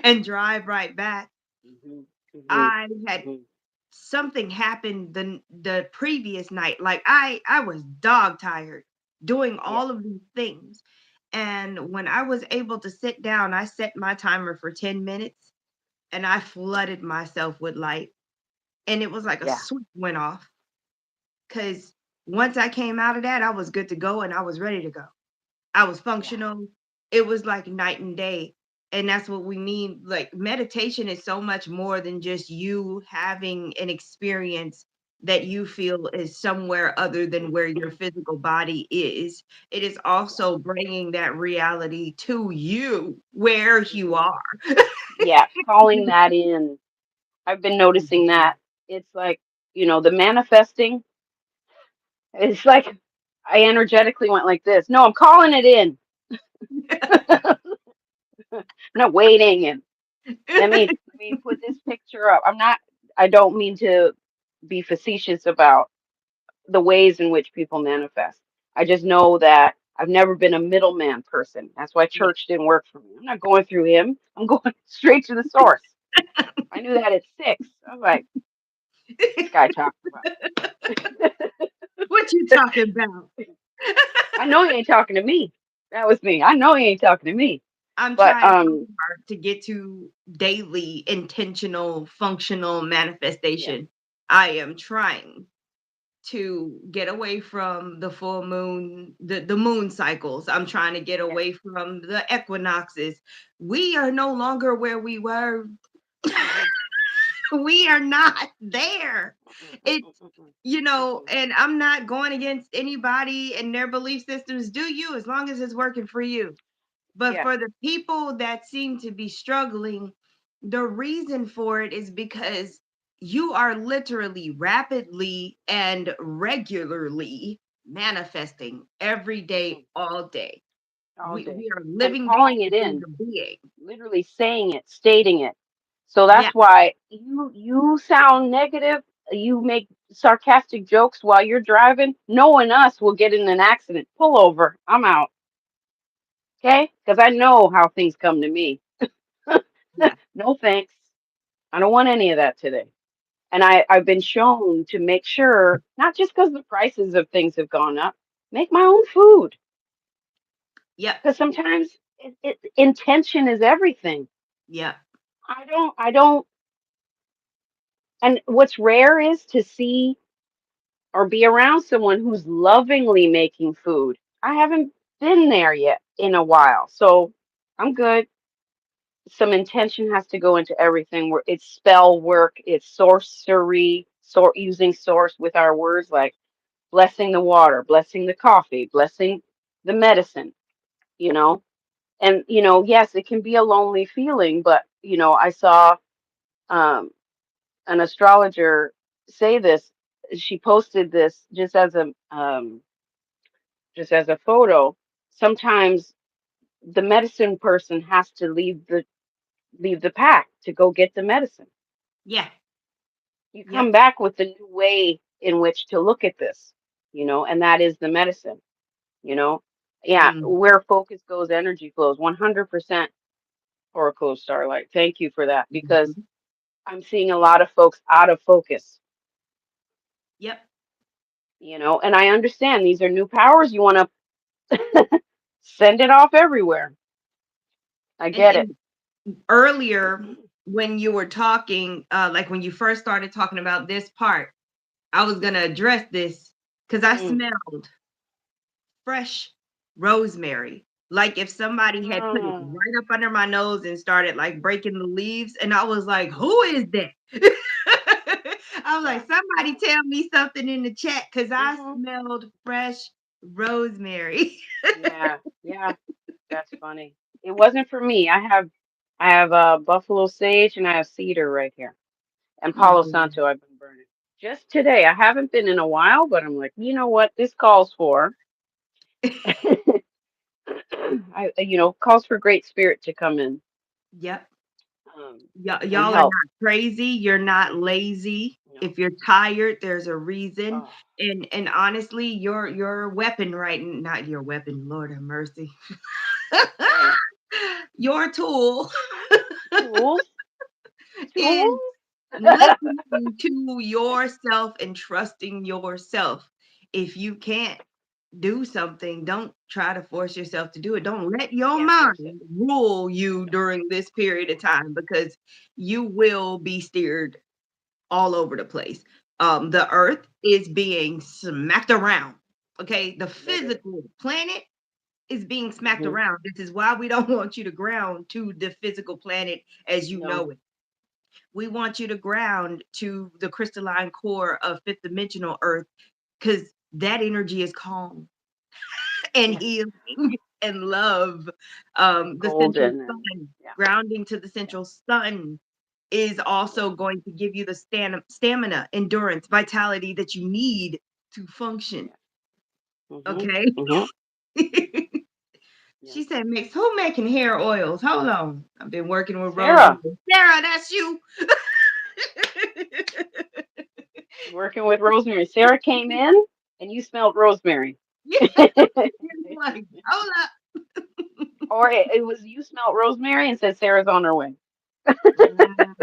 S1: and drive right back.
S2: Mhm. Mhm.
S1: I had
S2: Mhm.
S1: something happened the previous night. Like I was dog tired doing
S2: Yeah.
S1: all of these things. And when I was able to sit down, I set my timer for 10 minutes and I flooded myself with light. And it was like a
S2: Yeah.
S1: switch went off because once I came out of that, I was good to go and I was ready to go. I was
S2: Yeah.
S1: functional. It was like night and day. And that's what we mean. Like meditation is so much more than just you having an experience that you feel is somewhere other than where your physical body is. It is
S2: Yeah.
S1: also bringing that reality to you where you
S2: Mhm.
S1: are.
S2: Yeah. Calling that in. I've been noticing that it's like, the manifesting. It's like I energetically went like this. No, I'm calling it in. I'm not waiting and let me put this picture up. I don't mean to be facetious about the ways in which people manifest. I just know that I've never been a middleman person. That's why
S1: Yeah.
S2: church didn't work for me. I'm not going through him. I'm going straight to the source. I knew that at 6. I was like, this guy talking about.
S1: What you talking about?
S2: I know he ain't talking to me. That was me. I know he ain't talking to me.
S1: I'm
S2: But
S1: trying so hard to get to daily intentional functional
S2: yeah,
S1: manifestation. I am trying to get away from the full moon, the moon cycles. I'm trying to get
S2: yeah.
S1: away from the equinoxes. We are no longer where we were.
S2: Mm-mm,
S1: We are not there.
S2: mm-mm,
S1: It's,
S2: mm-mm, mm-mm, mm-mm.
S1: and I'm not going against anybody and their belief systems. Do you, as long as it's working for you. But
S2: Yeah.
S1: for the people that seem to be struggling, the reason for it is because you are literally rapidly and regularly manifesting every
S2: Mm-hmm.
S1: day, all day.
S2: All day.
S1: We are
S2: And
S1: living
S2: calling it
S1: things
S2: in,
S1: of being.
S2: literally saying it, stating it. So
S1: Yeah,
S2: that's why you sound negative. You make sarcastic jokes while you're driving. Knowing us will get in an accident. Pull over. I'm out. Okay? Because I know how things come to me.
S1: yeah,
S2: No thanks. I don't want any of that today. And I've been shown to make sure, not just because the prices of things have gone up, make my own food.
S1: yep,
S2: Because sometimes intention is everything.
S1: yep,
S2: I don't, and what's rare is to see or be around someone who's lovingly making food. I haven't been there yet in a while. So I'm good. Some intention has to go into everything where it's spell work, it's sorcery, using source with our words like blessing the water, blessing the coffee, blessing the medicine, you know. And yes, it can be a lonely feeling, but I saw um an astrologer say this. She posted this just as a photo. Sometimes the medicine person has to leave the pack to go get the medicine.
S1: yeah,
S2: You come
S1: yep,
S2: back with a new way in which to look at this, and that is the medicine, you know. Yeah,
S1: mm,
S2: where focus goes, energy flows. 100% Oracle Starlight. Thank you for that because
S1: mhm,
S2: I'm seeing a lot of folks out of focus,
S1: yep.
S2: and I understand these are new powers. You want to send it off everywhere. I
S1: And
S2: get it.
S1: earlier when you were talking, like when you first started talking about this part, I was gonna address this because I
S2: Mm.
S1: smelled fresh rosemary. Like if somebody had put it
S2: Mm.
S1: right up under my nose and started like breaking the leaves, and I was like, "Who
S2: Mhm.
S1: is that?" I was
S2: Yeah.
S1: like, "Somebody tell me something in the chat," because I
S2: Hmm.
S1: smelled fresh rosemary.
S2: Yeah. Yeah. That's funny. It wasn't for me. I have buffalo sage and I have cedar right here. And Palo
S1: Hmm.
S2: Santo I've been burning. Just today. I haven't been in a while, but I'm like, you know what? This calls for calls for great spirit to come in
S1: Yep.
S2: um, and
S1: Y'all are
S2: help.
S1: not crazy. You're not lazy.
S2: No.
S1: If you're tired, there's a reason.
S2: Oh,
S1: And honestly, your weapon, right? Not your weapon, Lord have mercy.
S2: yeah.
S1: Your tool
S2: Tools?
S1: is
S2: Tools?
S1: listening to yourself and trusting yourself. If you can't do something, don't try to force yourself to do it. Don't let your
S2: Can't force it.
S1: mind rule you
S2: No.
S1: during this period of
S2: No.
S1: time because you will be steered all over the place. The
S2: Yeah.
S1: earth is being smacked around. Okay, the
S2: Literally.
S1: physical planet is being smacked
S2: Hmm.
S1: around. This is why we don't want you to ground to the physical planet as you
S2: No.
S1: know it. We want you to ground to the crystalline core of fifth dimensional earth because that energy is calm and
S2: Yes.
S1: healing and love.
S2: And
S1: The central
S2: golden and
S1: sun,
S2: yeah.
S1: grounding to the
S2: Yeah.
S1: central sun is
S2: Yeah.
S1: also going to give you the stamina, endurance, vitality that you need to function.
S2: Yeah. Mhm.
S1: Okay.
S2: Mhm. Yeah.
S1: She said, mix who making hair oils? Hold on. I've been working with Rosemary.
S2: Sarah,
S1: Sarah, that's you.
S2: working with rosemary. Sarah came in and you smelled rosemary.
S1: Yeah, like, hold up.
S2: Or it was you smelled rosemary and said Sarah's on her way.
S1: Wow.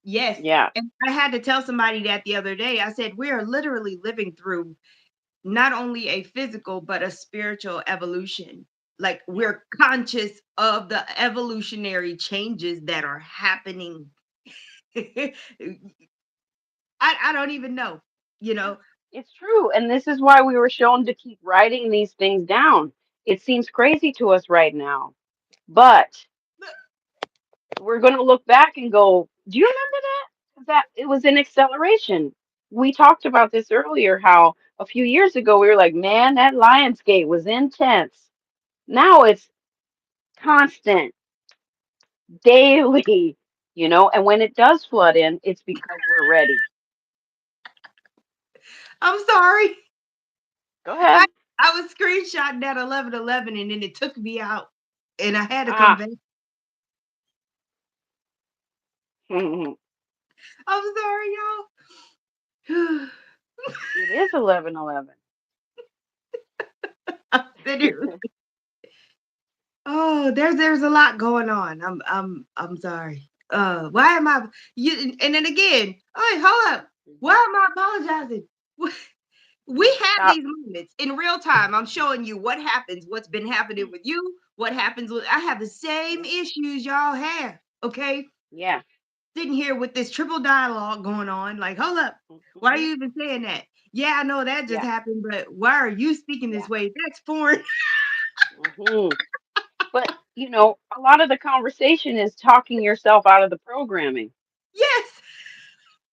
S1: Yes.
S2: Yeah.
S1: And I had to tell somebody that the other day. I said, we are literally living through not only a physical, but a spiritual evolution. Like
S2: Yeah.
S1: we're conscious of the evolutionary changes that are happening. I don't even know, you
S2: Yeah.
S1: know.
S2: It's true. And this is why we were shown to keep writing these things down. It seems crazy to us right now. But we're going to look back and go, do you remember that? That it was in acceleration. We talked about this earlier, how a few years ago we were like, man, that Lionsgate was intense. Now it's constant, daily, and when it does flood in, it's because we're ready.
S1: I'm sorry.
S2: Go
S1: I
S2: ahead.
S1: I was screenshotting that 1111 and then it took me out and I had to come
S2: Ah,
S1: back.
S2: it
S1: I'm sorry, y'all.
S2: is 11:11.
S1: I'm sitting. Oh, there's a lot going on. I'm sorry. Why am I you and then again, hey, hold up. Why
S2: Mhm.
S1: am I apologizing? We
S2: Yeah,
S1: have
S2: stop.
S1: these moments in real time. I'm showing you what happens, what's been happening with you, what happens with I have the same
S2: Mhm.
S1: issues y'all have. Okay.
S2: Yeah.
S1: Sitting here with this triple dialogue going on, like, hold up. Why are
S2: Mhm.
S1: you even saying that? Yeah, I know that just
S2: Yeah.
S1: happened, but why are you speaking this
S2: Yeah.
S1: way? That's foreign.
S2: Mhm. But, a lot of the conversation is talking yourself out of the programming
S1: Yes.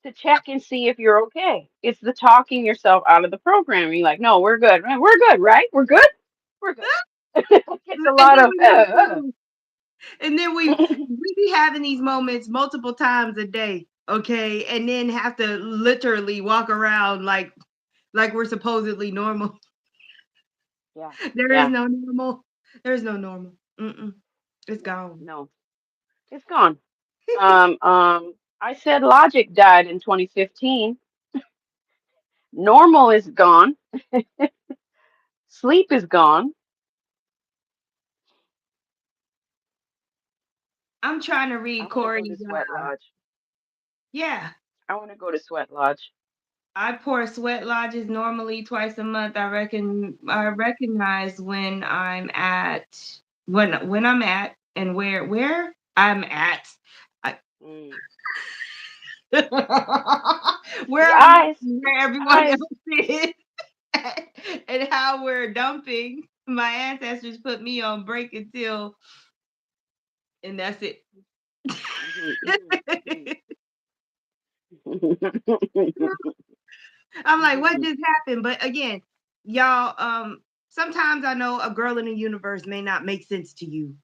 S2: to check and see if you're okay. It's the talking yourself out of the programming. You're like, no, we're good. We're good, right? We're good. We're good. It's a
S1: And
S2: lot
S1: then
S2: of,
S1: we have to, and then we be having these moments multiple times a day, okay? And then have to literally walk around like we're supposedly normal.
S2: yeah,
S1: There is
S2: yeah,
S1: no normal. There's no normal. Mm-mm. It's
S2: no,
S1: gone.
S2: no, it's gone. I said logic died in 2015. Normal is gone. Sleep is gone.
S1: I'm trying to
S2: I
S1: read
S2: want to go to
S1: Corey's.
S2: Sweat Lodge.
S1: Yeah,
S2: I want to go to Sweat Lodge.
S1: I pour sweat lodges normally twice a month. I
S2: Mm,
S1: recognize when I'm at and where I'm at. I,
S2: mm.
S1: where
S2: The
S1: I'm at
S2: eyes.
S1: and
S2: It's
S1: where
S2: the
S1: everyone
S2: eyes.
S1: else is and how we're dumping. My ancestors put me on break until and that's it.
S2: Mhm, mhm,
S1: I'm like, what
S2: mhm.
S1: just happened? But again, y'all, sometimes I know a girl in the universe may not make sense to you,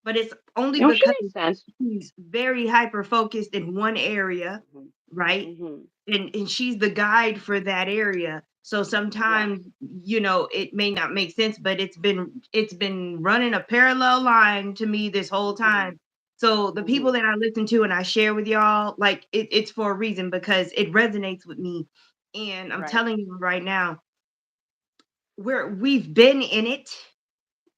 S1: but it's only
S2: No, she
S1: because
S2: makes sense.
S1: she's very hyper focused in one area,
S2: Mhm.
S1: right?
S2: Mhm.
S1: And she's the guide for that area. So
S2: Yes.
S1: sometimes, it may not make sense, but it's been running a parallel line to me this whole
S2: Mhm.
S1: time. So the people
S2: Mhm.
S1: that I listen to and I share with y'all, like it's for a reason because it resonates with me. And I'm
S2: Right.
S1: telling you right now, we've been in it.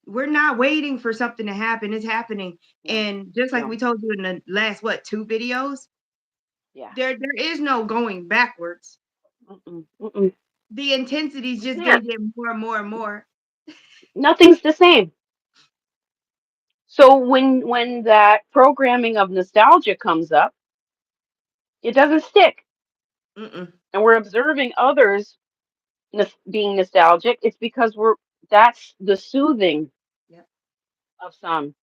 S1: We're not waiting for something to happen. It's happening.
S2: No.
S1: And just like we
S2: No.
S1: told you in the last two videos,
S2: Yeah.
S1: there is no going backwards.
S2: Mm-mm. Mm-mm.
S1: The intensity is
S2: You
S1: just gonna
S2: can't.
S1: get more and more and more.
S2: Nothing's the same. So when that programming of nostalgia comes up, it doesn't stick.
S1: Mm-mm.
S2: And we're observing others being nostalgic. It's because that's the soothing
S1: Yep.
S2: of some,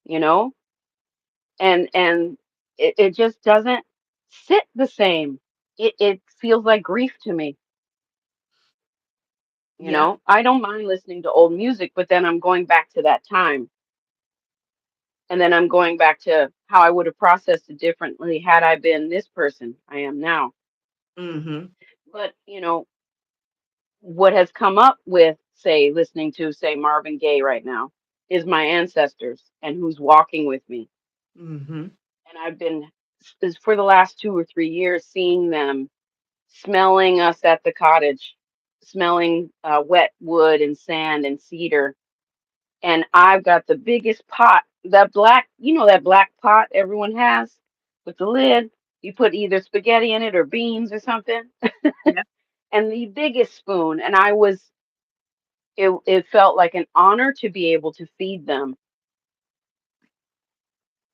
S2: you know, and it just doesn't sit the same. It feels like grief to me.
S1: Yeah.
S2: I don't mind listening to old music, but then I'm going back to that time. And then I'm going back to how I would have processed it differently had I been this person I am now.
S1: Mm-hmm.
S2: But, what has come up with, say, listening to, say, Marvin Gaye right now is my ancestors and who's walking with me.
S1: Mm-hmm.
S2: And I've been, for the last 2 or 3 years, seeing them smelling us at the cottage, smelling wet wood and sand and cedar. And I've got the biggest pot, that black pot everyone has with the lid. You put either spaghetti in it or beans or something,
S1: Yep.
S2: and the biggest spoon. And it felt like an honor to be able to feed them,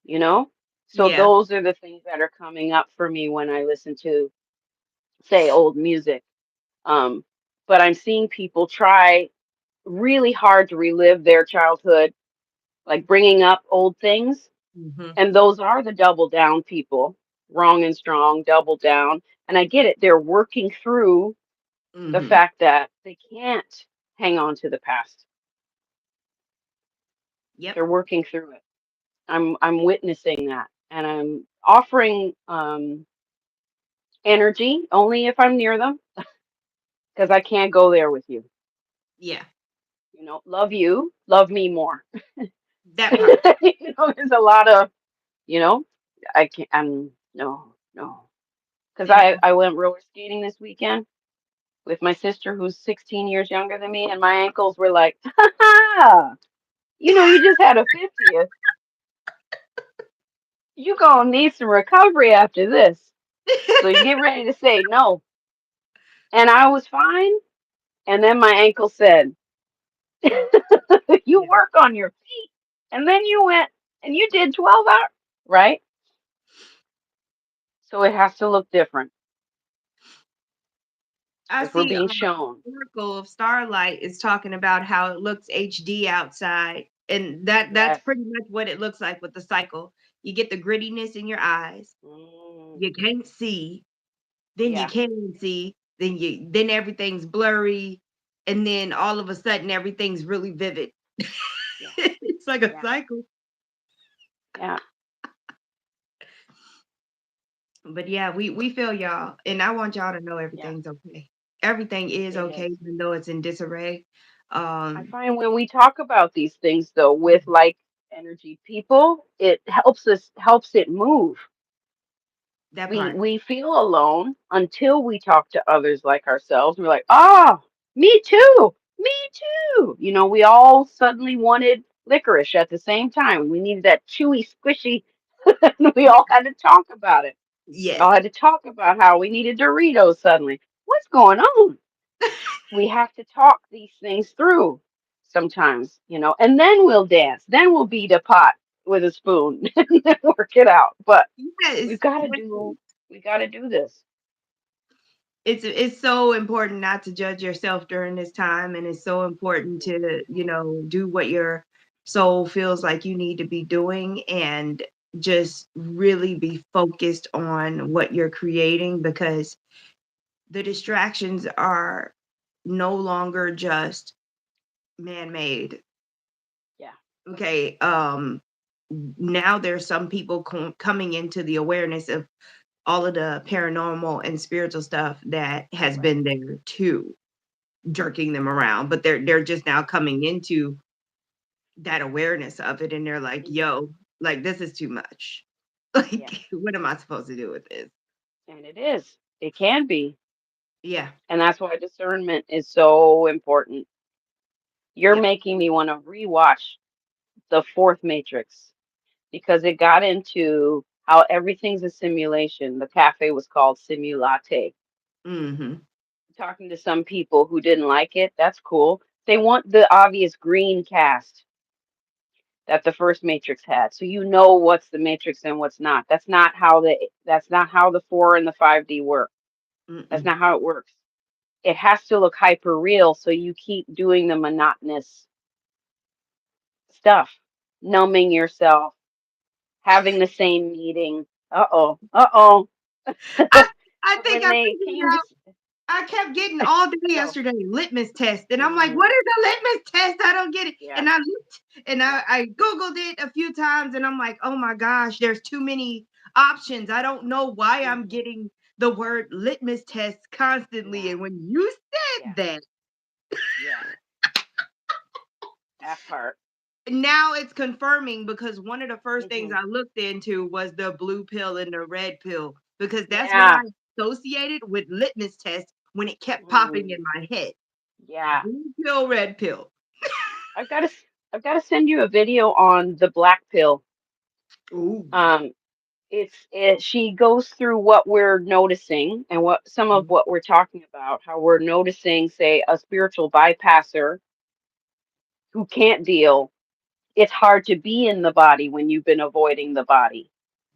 S2: you know? So
S1: Yeah.
S2: those are the things that are coming up for me when I listen to, say, old music. Um, but I'm seeing people try really hard to relive their childhood, like bringing up old things.
S1: Mm-hmm.
S2: And those are the double down people, wrong and strong, double down. And I get it. They're working through the
S1: Mm-hmm.
S2: fact that they can't hang on to the past.
S1: Yep.
S2: They're working through it. I'm witnessing that, and I'm offering energy only if I'm near them because I can't go there with you.
S1: Yeah.
S2: Love you, love me more.
S1: That part.
S2: There's a lot of, you know, I can't. No, no, because
S1: And
S2: I went roller skating this weekend with my sister who's 16 years younger than me, and my ankles were like, ha ha, you just had a 50th. You gonna need some recovery after this. So you get ready to say no. And I was fine. And then my ankle said, you
S1: yeah.
S2: work on your feet. And then you went and you did 12 hours, right? So it has to look different
S1: I
S2: because we're
S1: see
S2: being shown.
S1: Oracle of Starlight is talking about how it looks HD outside. And that's
S2: Yes.
S1: pretty much what it looks like with the cycle. You get the grittiness in your eyes.
S2: Mm,
S1: You can't see, then you
S2: yeah.
S1: can see, then everything's blurry, and then all of a sudden everything's really vivid.
S2: Yeah.
S1: It's like a
S2: Yeah.
S1: cycle.
S2: Yeah.
S1: But yeah, we feel y'all, and I want y'all to know
S2: Yeah.
S1: everything's okay. Everything is
S2: It
S1: okay,
S2: is.
S1: even though it's in disarray.
S2: I
S1: Um,
S2: find when we talk about these things though with like energy people, it helps it move.
S1: that
S2: we
S1: part.
S2: we feel alone until we talk to others like ourselves. We're like, ah, me too, me too. We all suddenly wanted licorice at the same time. We needed that chewy, squishy. And we all had to talk about it. We all
S1: Yes.
S2: had to talk about how we needed Doritos suddenly. What's going on? We have to talk these things through sometimes, and then we'll dance. Then we'll beat a pot with a spoon and then work it out. But
S1: Yes.
S2: we've got to
S1: Yes.
S2: do we got to do this.
S1: It's so important not to judge yourself during this time, and it's so important
S2: Mhm,
S1: to,
S2: mhm.
S1: do what your soul feels like you need to be doing, and just really be focused on what you're creating, because the distractions are no longer just man-made.
S2: Yeah.
S1: Okay, now there's some people coming into the awareness of all of the paranormal and spiritual stuff that has
S2: Right.
S1: been there too, jerking them around, but they're just now coming into that awareness of it, and they're like,
S2: Hmm.
S1: "Yo, like this is too much.
S2: Yeah.
S1: Like, what am I supposed to do with this?"
S2: And it is. It can be.
S1: Yeah,
S2: And that's why discernment is so important. You're
S1: yeah.
S2: making me want to rewatch the fourth Matrix because it got into how everything's a simulation. The cafe was called Simulate.
S1: Mhm.
S2: Talking to some people who didn't like it, that's cool. They want the obvious green cast that the first Matrix had. So you know what's the Matrix and what's not. That's not how the 4 and the 5D work. That's
S1: Mm-mm.
S2: not how it works. It has to look hyper real, so you keep doing the monotonous stuff, numbing yourself, having the same meeting. Uh-oh. Uh-oh.
S1: I I
S2: But
S1: think
S2: when
S1: I
S2: they
S1: figured it
S2: came to
S1: out. I kept getting all day
S2: go,
S1: yesterday litmus test, and I'm like,
S2: mm,
S1: "What is a litmus test? I don't get it."
S2: yeah,
S1: And I looked, and
S2: yeah,
S1: I googled it a few times, and I'm like, "Oh my gosh, there's too many options. I don't know why I'm
S2: hmm,
S1: getting the word litmus test constantly."
S2: yeah,
S1: And when you
S2: yeah,
S1: said that,
S2: yeah, that part.
S1: now it's confirming, because one of the first things
S2: Hmm.
S1: I looked into was the blue pill and the red pill, because that's what I
S2: Yeah.
S1: associated with litmus test when it kept popping in
S2: Mm,
S1: my head.
S2: yeah.
S1: Blue pill, red pill.
S2: I've got to I've got to send you a video on the black pill.
S1: Ooh.
S2: Um, she goes through what we're noticing and what some of what we're talking about, how we're noticing, say, a spiritual bypasser who can't deal. It's hard to be in the body when you've been avoiding the body,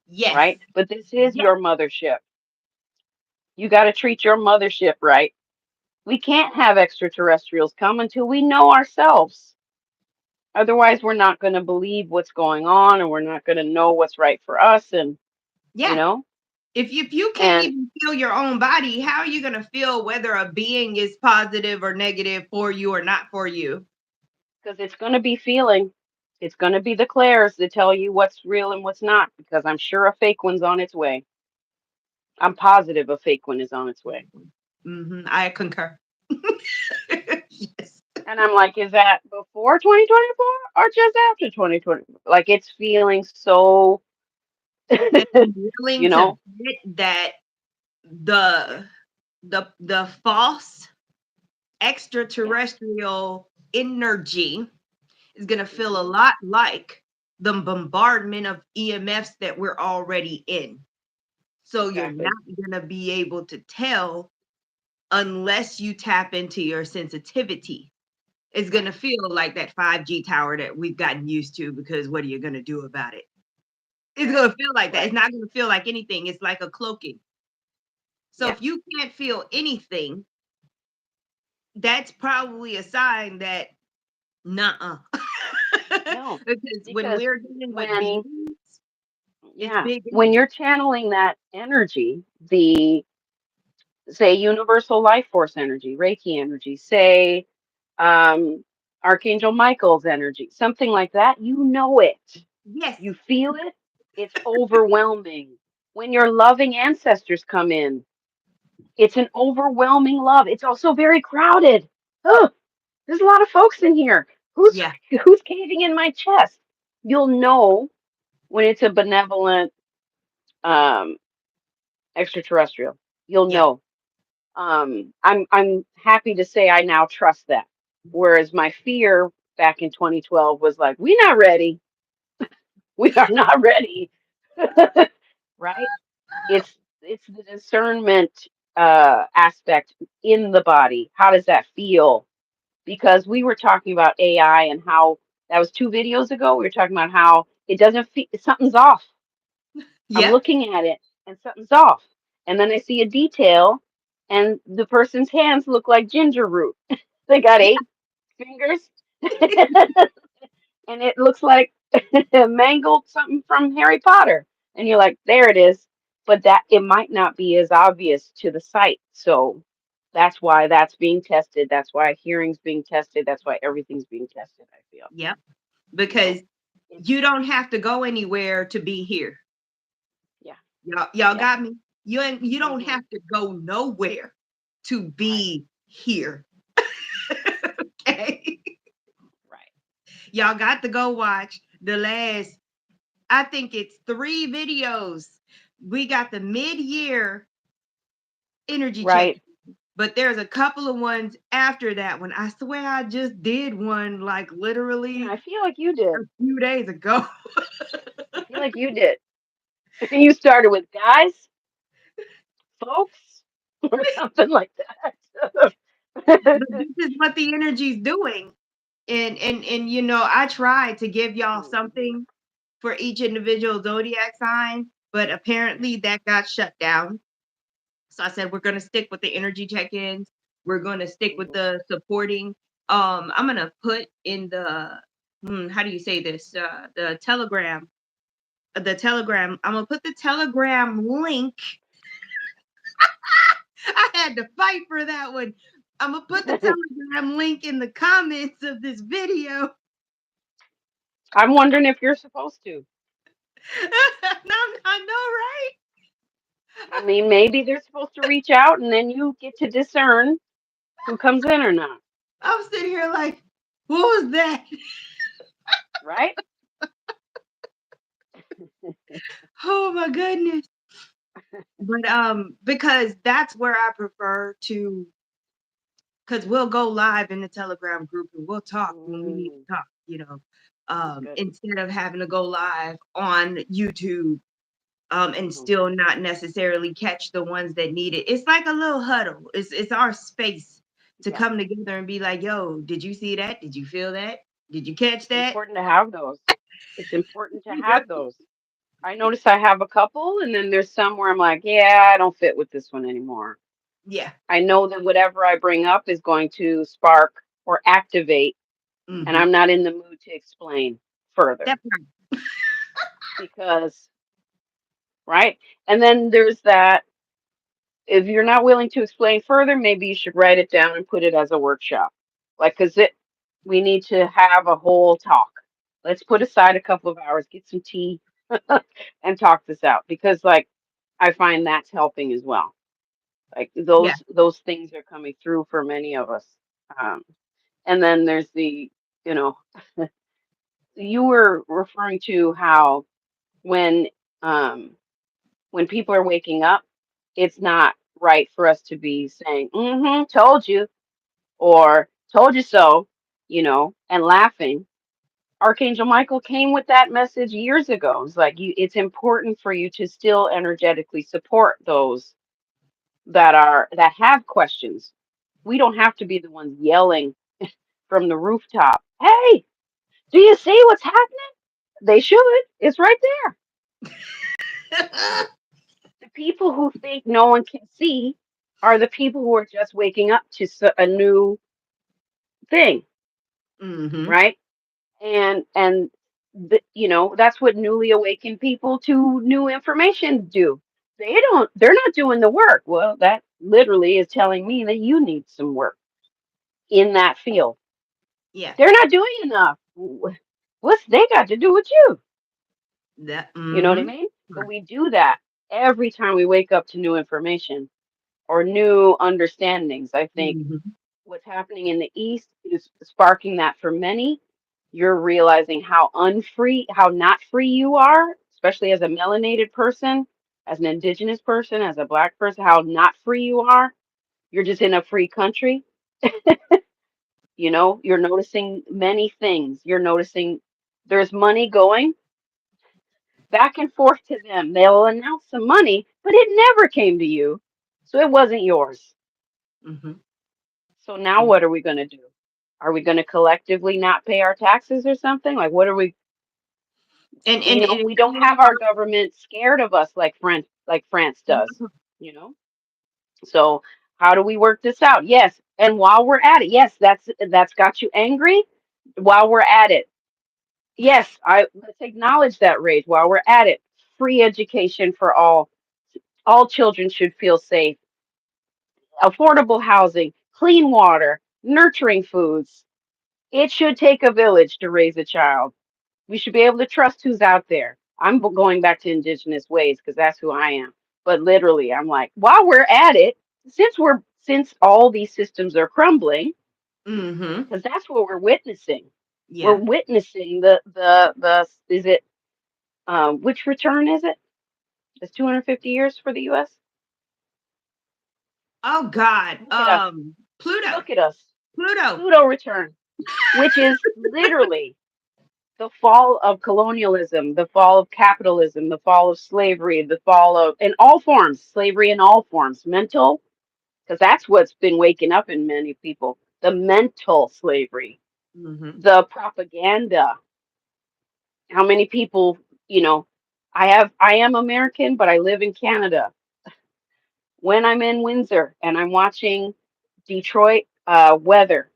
S1: Yes.
S2: right? But this is
S1: Yes.
S2: your mothership. You got to treat your mothership right. We can't have extraterrestrials come until we know ourselves. Otherwise, we're not going to believe what's going on and we're not going to know what's right for us. And, you
S1: Yeah.
S2: know,
S1: If you can't
S2: and
S1: even feel your own body, how are you gonna feel whether a being is positive or negative for you or not for you?
S2: because it's going to be feeling, it's going to be the clairs that tell you what's real and what's not, because I'm sure a fake one's on its way. I'm positive a fake one is on its way.
S1: I concur. Yes.
S2: And I'm like, is that before 2024 or just after 2020? Like, it's feeling so,
S1: And I'm willing
S2: you
S1: to
S2: know,
S1: bet that
S2: yeah,
S1: the false
S2: yeah.
S1: extraterrestrial energy is gonna feel a
S2: Hmm.
S1: lot like the bombardment of EMFs that we're already in. So you're not
S2: Exactly.
S1: gonna be able to tell unless you tap into your sensitivity. It's gonna
S2: Right.
S1: feel like that 5G tower that we've gotten used to, because what are you gonna do about it? It's
S2: Right.
S1: gonna feel like that. It's
S2: Right.
S1: not gonna feel like anything. It's like a cloaking. So
S2: Yeah.
S1: if you can't feel anything, that's probably a sign that nuh-uh.
S2: No,
S1: Because when
S2: because
S1: we're dealing with
S2: when,
S1: beings, it's
S2: yeah,
S1: big
S2: when
S1: energy.
S2: you're channeling that energy, the, say, universal life force energy, Reiki energy, say, um, Archangel Michael's energy, something like that, you know it.
S1: Yes.
S2: You feel it. It's overwhelming. When your loving ancestors come in, it's an overwhelming love. It's also very crowded. Oh, there's a lot of folks in here. Who's
S1: Yeah.
S2: who's caving in my chest? You'll know when it's a benevolent um, extraterrestrial. You'll
S1: Yeah.
S2: know. I'm happy to say I now trust that. Whereas my fear back in 2012 was like, we're not ready. We are not ready. Right? It's the discernment aspect in the body. How does that feel? Because we were talking about AI and how that was 2 videos ago. We were talking about how it doesn't feel, something's off. I'm
S1: Yep.
S2: looking at it and something's off. And then I see a detail and the person's hands look like ginger root. They got
S1: Yeah.
S2: 8 fingers and it looks like mangled something from Harry Potter. And you're like, there it is. But that it might not be as obvious to the sight. So that's why that's being tested. That's why hearing's being tested. That's why everything's being tested, I feel.
S1: Yep. because
S2: No, it's
S1: you don't have to go anywhere to be here.
S2: yeah,
S1: Y'all
S2: yep.
S1: got me? You don't
S2: Mm-hmm.
S1: have to go nowhere to
S2: Right,
S1: be here. Okay.
S2: right.
S1: Y'all got to go watch the last, I think it's 3 videos. We got the mid-year energy check,
S2: Right.
S1: but there's a couple of ones after that one. I swear I just did one like
S2: Yeah,
S1: literally
S2: I feel like you
S1: a
S2: did.
S1: few days ago.
S2: I feel like you did. You started with guys, folks, or something like that.
S1: But this is what the energy's doing. And I tried to give y'all
S2: Mhm.
S1: something for each individual zodiac sign, but apparently that got shut down. So I said we're gonna stick with the energy check-ins. We're gonna stick with
S2: Mhm.
S1: the supporting. I'm gonna put in the how do you say this? The telegram. I'm gonna put the telegram link. I had to fight for that one. I'm gonna put the telegram link in the comments of this video.
S2: I'm wondering if you're supposed to.
S1: No, I know,
S2: I mean, maybe they're supposed to reach out and then you get to discern who comes in or not,
S1: I'm sitting here like, what was that?
S2: right?
S1: Oh my goodness. But because that's where I prefer to, because we'll go live in the Telegram group and we'll talk when we need
S2: Mm,
S1: to talk,
S2: that's good.
S1: instead of having to go live on YouTube, and
S2: Hmm.
S1: still not necessarily catch the ones that need it. It's like a little huddle. It's our space to
S2: Yeah,
S1: come together and be like, yo, did you see that? Did you feel that? Did you catch
S2: it's
S1: that?
S2: important to have those. It's important to have those. I notice I have a couple, and then there's some where I'm like, yeah, I don't fit with this one anymore.
S1: Yeah.
S2: I know that whatever I bring up is going to spark or activate, and
S1: Mm-hmm.
S2: I'm not in the mood to explain further
S1: That part.
S2: because, right? And then there's that, if you're not willing to explain further, maybe you should write it down and put it as a workshop. Like, we need to have a whole talk. Let's put aside a couple of hours, get some tea, and talk this out because, like, I find that's helping as well. Like
S1: Yeah.
S2: those things are coming through for many of us. Um, and then there's you know, you were referring to how when um, when people are waking up, it's not right for us to be saying, "Mm-hmm, told you," or "told you so," and laughing. Archangel Michael came with that message years ago. It's like it's important for you to still energetically support those that have questions. We don't have to be the ones yelling from the rooftop, "Hey, do you see what's happening?" They should. It's right there. The people who think no one can see are the people who are just waking up to a new thing,
S1: Mm-hmm.
S2: right? And that's what newly awakened people to new information do. They're not doing the work. Well, that literally is telling me that you need some work in that field.
S1: Yeah.
S2: They're not doing enough. What's they got to do with you?
S1: That.
S2: You know what I
S1: Mm-hmm.
S2: mean? But we do that every time we wake up to new information or new understandings. I think
S1: Mm-hmm.
S2: what's happening in the East is sparking that for many. You're realizing how not free you are, especially as a melanated person, as an indigenous person, as a black person, how not free you are. You're just in a free country. You're noticing many things. You're noticing there's money going back and forth to them. They'll announce some money, but it never came to you. So it wasn't yours.
S1: Mm-hmm.
S2: So now what are we going to do? Are we going to collectively not pay our taxes or something? Like, what are we,
S1: And it
S2: we don't
S1: includes
S2: have our government scared of us like France does, you know? So how do we work this out? Yes. And while we're at it, yes, that's got you angry. While we're at it, yes, let's acknowledge that rage while we're at it. Free education for all. All children should feel safe. Affordable housing, clean water, nurturing foods. It should take a village to raise a child. We should be able to trust who's out there. Going back to indigenous ways because that's who I am. But literally, I'm like, while we're at it, since all these systems are crumbling,
S1: Mm-hmm.
S2: because that's what we're witnessing. We're
S1: Yeah.
S2: witnessing the is it which return is it? It's 250 years for the U.S.
S1: Oh God.
S2: Look at us.
S1: Pluto.
S2: Look at us.
S1: Pluto.
S2: Pluto return, which is literally the fall of colonialism, the fall of capitalism, the fall of slavery, the fall of, in all forms, slavery in all forms, mental, because that's what's been waking up in many people, the mental slavery,
S1: Mm-hmm.
S2: the propaganda. How many people, you know, I am American, but I live in Canada. When I'm in Windsor and I'm watching Detroit weather,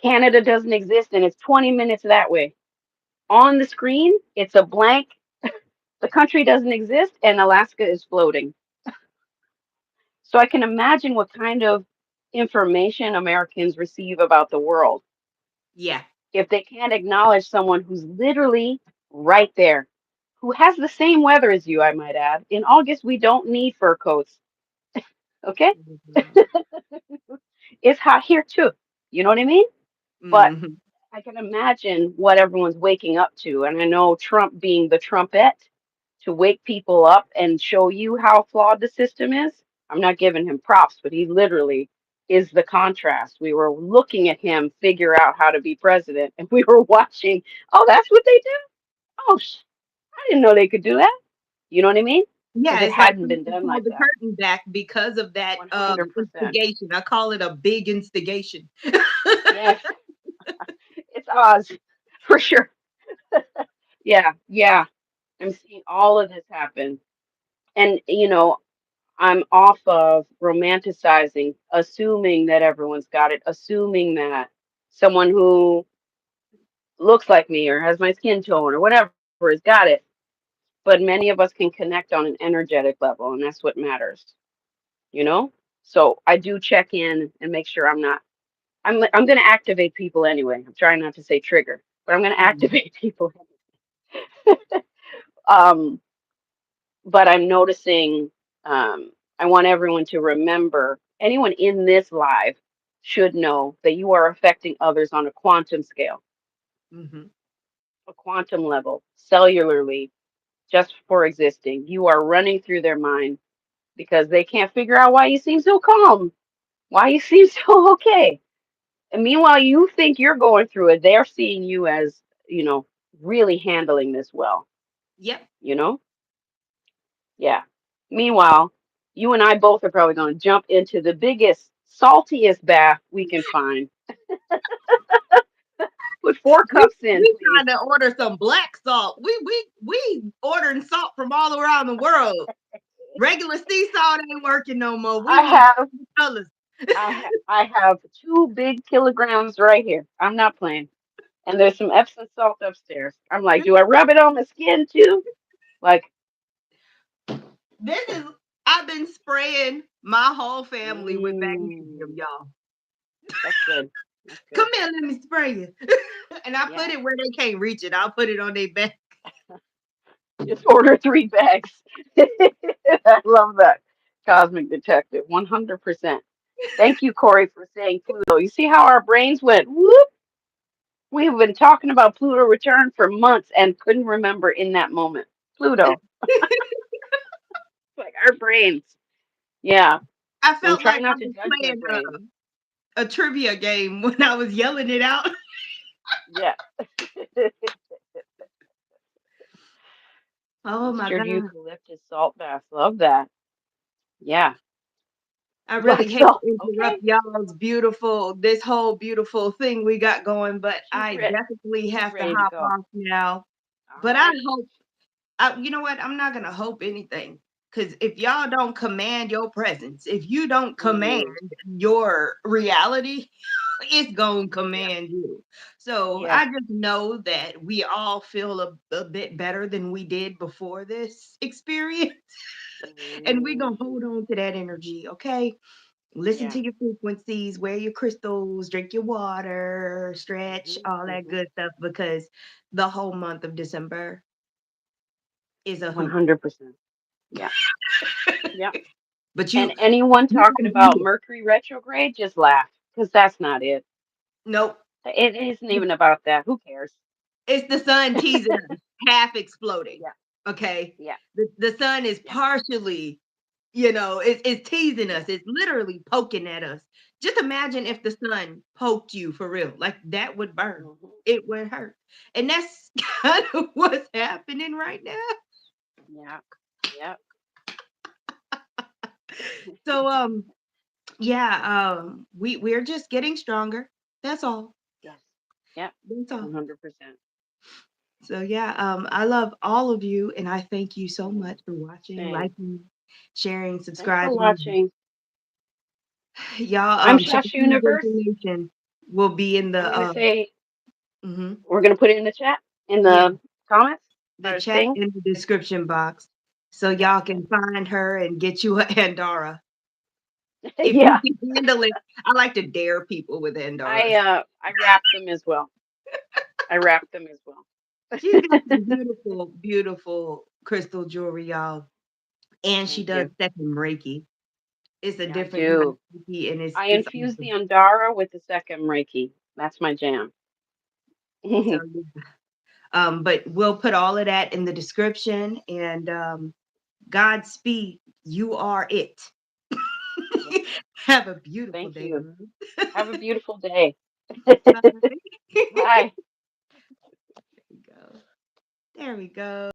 S2: Canada doesn't exist and it's 20 minutes that way. On the screen, it's a blank. The country doesn't exist and Alaska is floating. So I can imagine what kind of information Americans receive about the world
S1: Yeah.
S2: if they can't acknowledge someone who's literally right there, who has the same weather as you, I might add. In August, we don't need fur coats, okay?
S1: Mm-hmm.
S2: It's hot here too. You know what I mean? But
S1: Mm-hmm.
S2: I can imagine what everyone's waking up to. And I know Trump being the trumpet to wake people up and show you how flawed the system is. I'm not giving him props, but he literally is the contrast. We were looking at him figure out how to be president, and we were watching, oh, that's what they do? Oh, I didn't know they could do that. You know what I mean? Because
S1: Yeah,
S2: it
S1: it's like
S2: hadn't been
S1: somebody
S2: done
S1: pulled
S2: like
S1: the
S2: that.
S1: curtain back because of that
S2: 100%.
S1: instigation. I call it a big instigation.
S2: Yes, it's Oz for sure. Yeah, yeah. I'm seeing all of this happen. And, I'm off of romanticizing, assuming that everyone's got it, assuming that someone who looks like me or has my skin tone or whatever has got it. But many of us can connect on an energetic level, and that's what matters, you know? So I do check in and make sure I'm not. I'm going to activate people anyway. I'm trying not to say trigger, but I'm going to
S1: Mhm.
S2: activate people. Um, but I'm noticing, I want everyone to remember, anyone in this live should know that you are affecting others on a quantum scale,
S1: Mhm.
S2: a quantum level, cellularly, just for existing. You are running through their mind because they can't figure out why you seem so calm, why you seem so okay. And meanwhile, you think you're going through it, they're seeing you as, you know, really handling this well,
S1: Yep.
S2: you know? Yeah. Meanwhile, you and I both are probably going to jump into the biggest, saltiest bath we can find. Put four
S1: We
S2: cups in,
S1: we
S2: please.
S1: trying to order some black salt. We ordering salt from all around the world. Regular sea salt ain't working no more. We
S2: I
S1: need
S2: have
S1: colors.
S2: I have 2 big kilograms right here. I'm not playing. And there's some Epsom salt upstairs. I'm like, do I rub it on the skin too? Like,
S1: This is I've been spraying my whole family with magnesium,
S2: mm,
S1: y'all.
S2: that's good. That's
S1: Come
S2: good.
S1: here, let me spray you. And I put
S2: Yeah.
S1: it where they can't reach it. I'll put it on their back.
S2: Just order 3 bags. I love that. Cosmic Detective, 100%. Thank you, Corey, for saying Pluto. You see how our brains went whoop? We've been talking about Pluto return for months and couldn't remember in that moment. Pluto, like our brains. Yeah.
S1: I
S2: And I'm
S1: felt like
S2: trying
S1: I
S2: not to
S1: was
S2: judge my
S1: playing
S2: brain.
S1: a trivia game when I was yelling it out.
S2: Yeah.
S1: Oh my
S2: Mustard
S1: God.
S2: eucalyptus salt bath. Love that. Yeah.
S1: I
S2: Black
S1: really hate
S2: salt.
S1: to interrupt
S2: Okay.
S1: this whole beautiful thing we got going, but
S2: She's
S1: I
S2: ready.
S1: definitely
S2: She's
S1: have to
S2: ready to
S1: hop
S2: go.
S1: off now.
S2: All
S1: But I
S2: right.
S1: hope, you know what? I'm not going to hope anything. Because if y'all don't command your presence, if you don't command
S2: Mm,
S1: your reality, it's going to
S2: yeah.
S1: command you. So
S2: Yeah.
S1: I just know that we all feel a bit better than we did before this experience. And we're
S2: Mm,
S1: going to hold on to that energy, okay? Listen
S2: Yeah.
S1: to your frequencies, wear your crystals, drink your water, stretch,
S2: Hmm.
S1: all that
S2: Hmm.
S1: good stuff because the whole month of December is a hoot.
S2: 100%. Yeah. Yeah.
S1: But
S2: And anyone
S1: you
S2: talking
S1: gonna beat
S2: about
S1: it.
S2: Mercury retrograde, just laugh because that's not it.
S1: Nope.
S2: It isn't even about that. Who cares?
S1: It's the sun teasing us, half exploding.
S2: Yeah.
S1: Okay.
S2: Yeah.
S1: The sun is
S2: Yeah.
S1: partially, it's teasing us.
S2: Yeah.
S1: It's literally poking at us. Just imagine
S2: Yeah.
S1: if the sun poked you for real. Like that would burn.
S2: Hmm.
S1: It would hurt. And that's kind of what's happening right now.
S2: Yeah. Yeah.
S1: So yeah, we're just getting stronger. That's all.
S2: Yes. Yeah.
S1: That's all.
S2: 100%.
S1: So yeah, I love all of you and I thank you so
S2: Hmm.
S1: much for watching,
S2: Same.
S1: liking, sharing,
S2: Thanks for
S1: subscribing.
S2: watching.
S1: Y'all
S2: I'm
S1: check
S2: Shashu
S1: out the
S2: Universe.
S1: information will be in
S2: I'm gonna say
S1: mhm,
S2: we're gonna put it in the chat, in
S1: yeah,
S2: the comments,
S1: the
S2: or
S1: chat
S2: thing.
S1: in the description box so
S2: Yep.
S1: y'all
S2: Yep.
S1: can find her and get you a Andara. If you
S2: Yeah.
S1: can handle it. I like to dare people with Andaras.
S2: I wrapped them as well. I wrapped them as well.
S1: She's got some beautiful, beautiful crystal jewelry, y'all. And she
S2: Thank
S1: does
S2: you.
S1: Sekhem Reiki. It's a
S2: Yeah, I
S1: different kind
S2: do.
S1: of Reiki, and
S2: I
S1: it's
S2: infuse the
S1: awesome.
S2: Andara with the Sekhem Reiki. That's my jam.
S1: So yeah. But we'll put all of that in the description. And Godspeed. You are it.
S2: Yes.
S1: Have a beautiful
S2: Thank
S1: day,
S2: you.
S1: love.
S2: Have a beautiful day.
S1: Bye.
S2: Bye.
S1: There we go. There we go.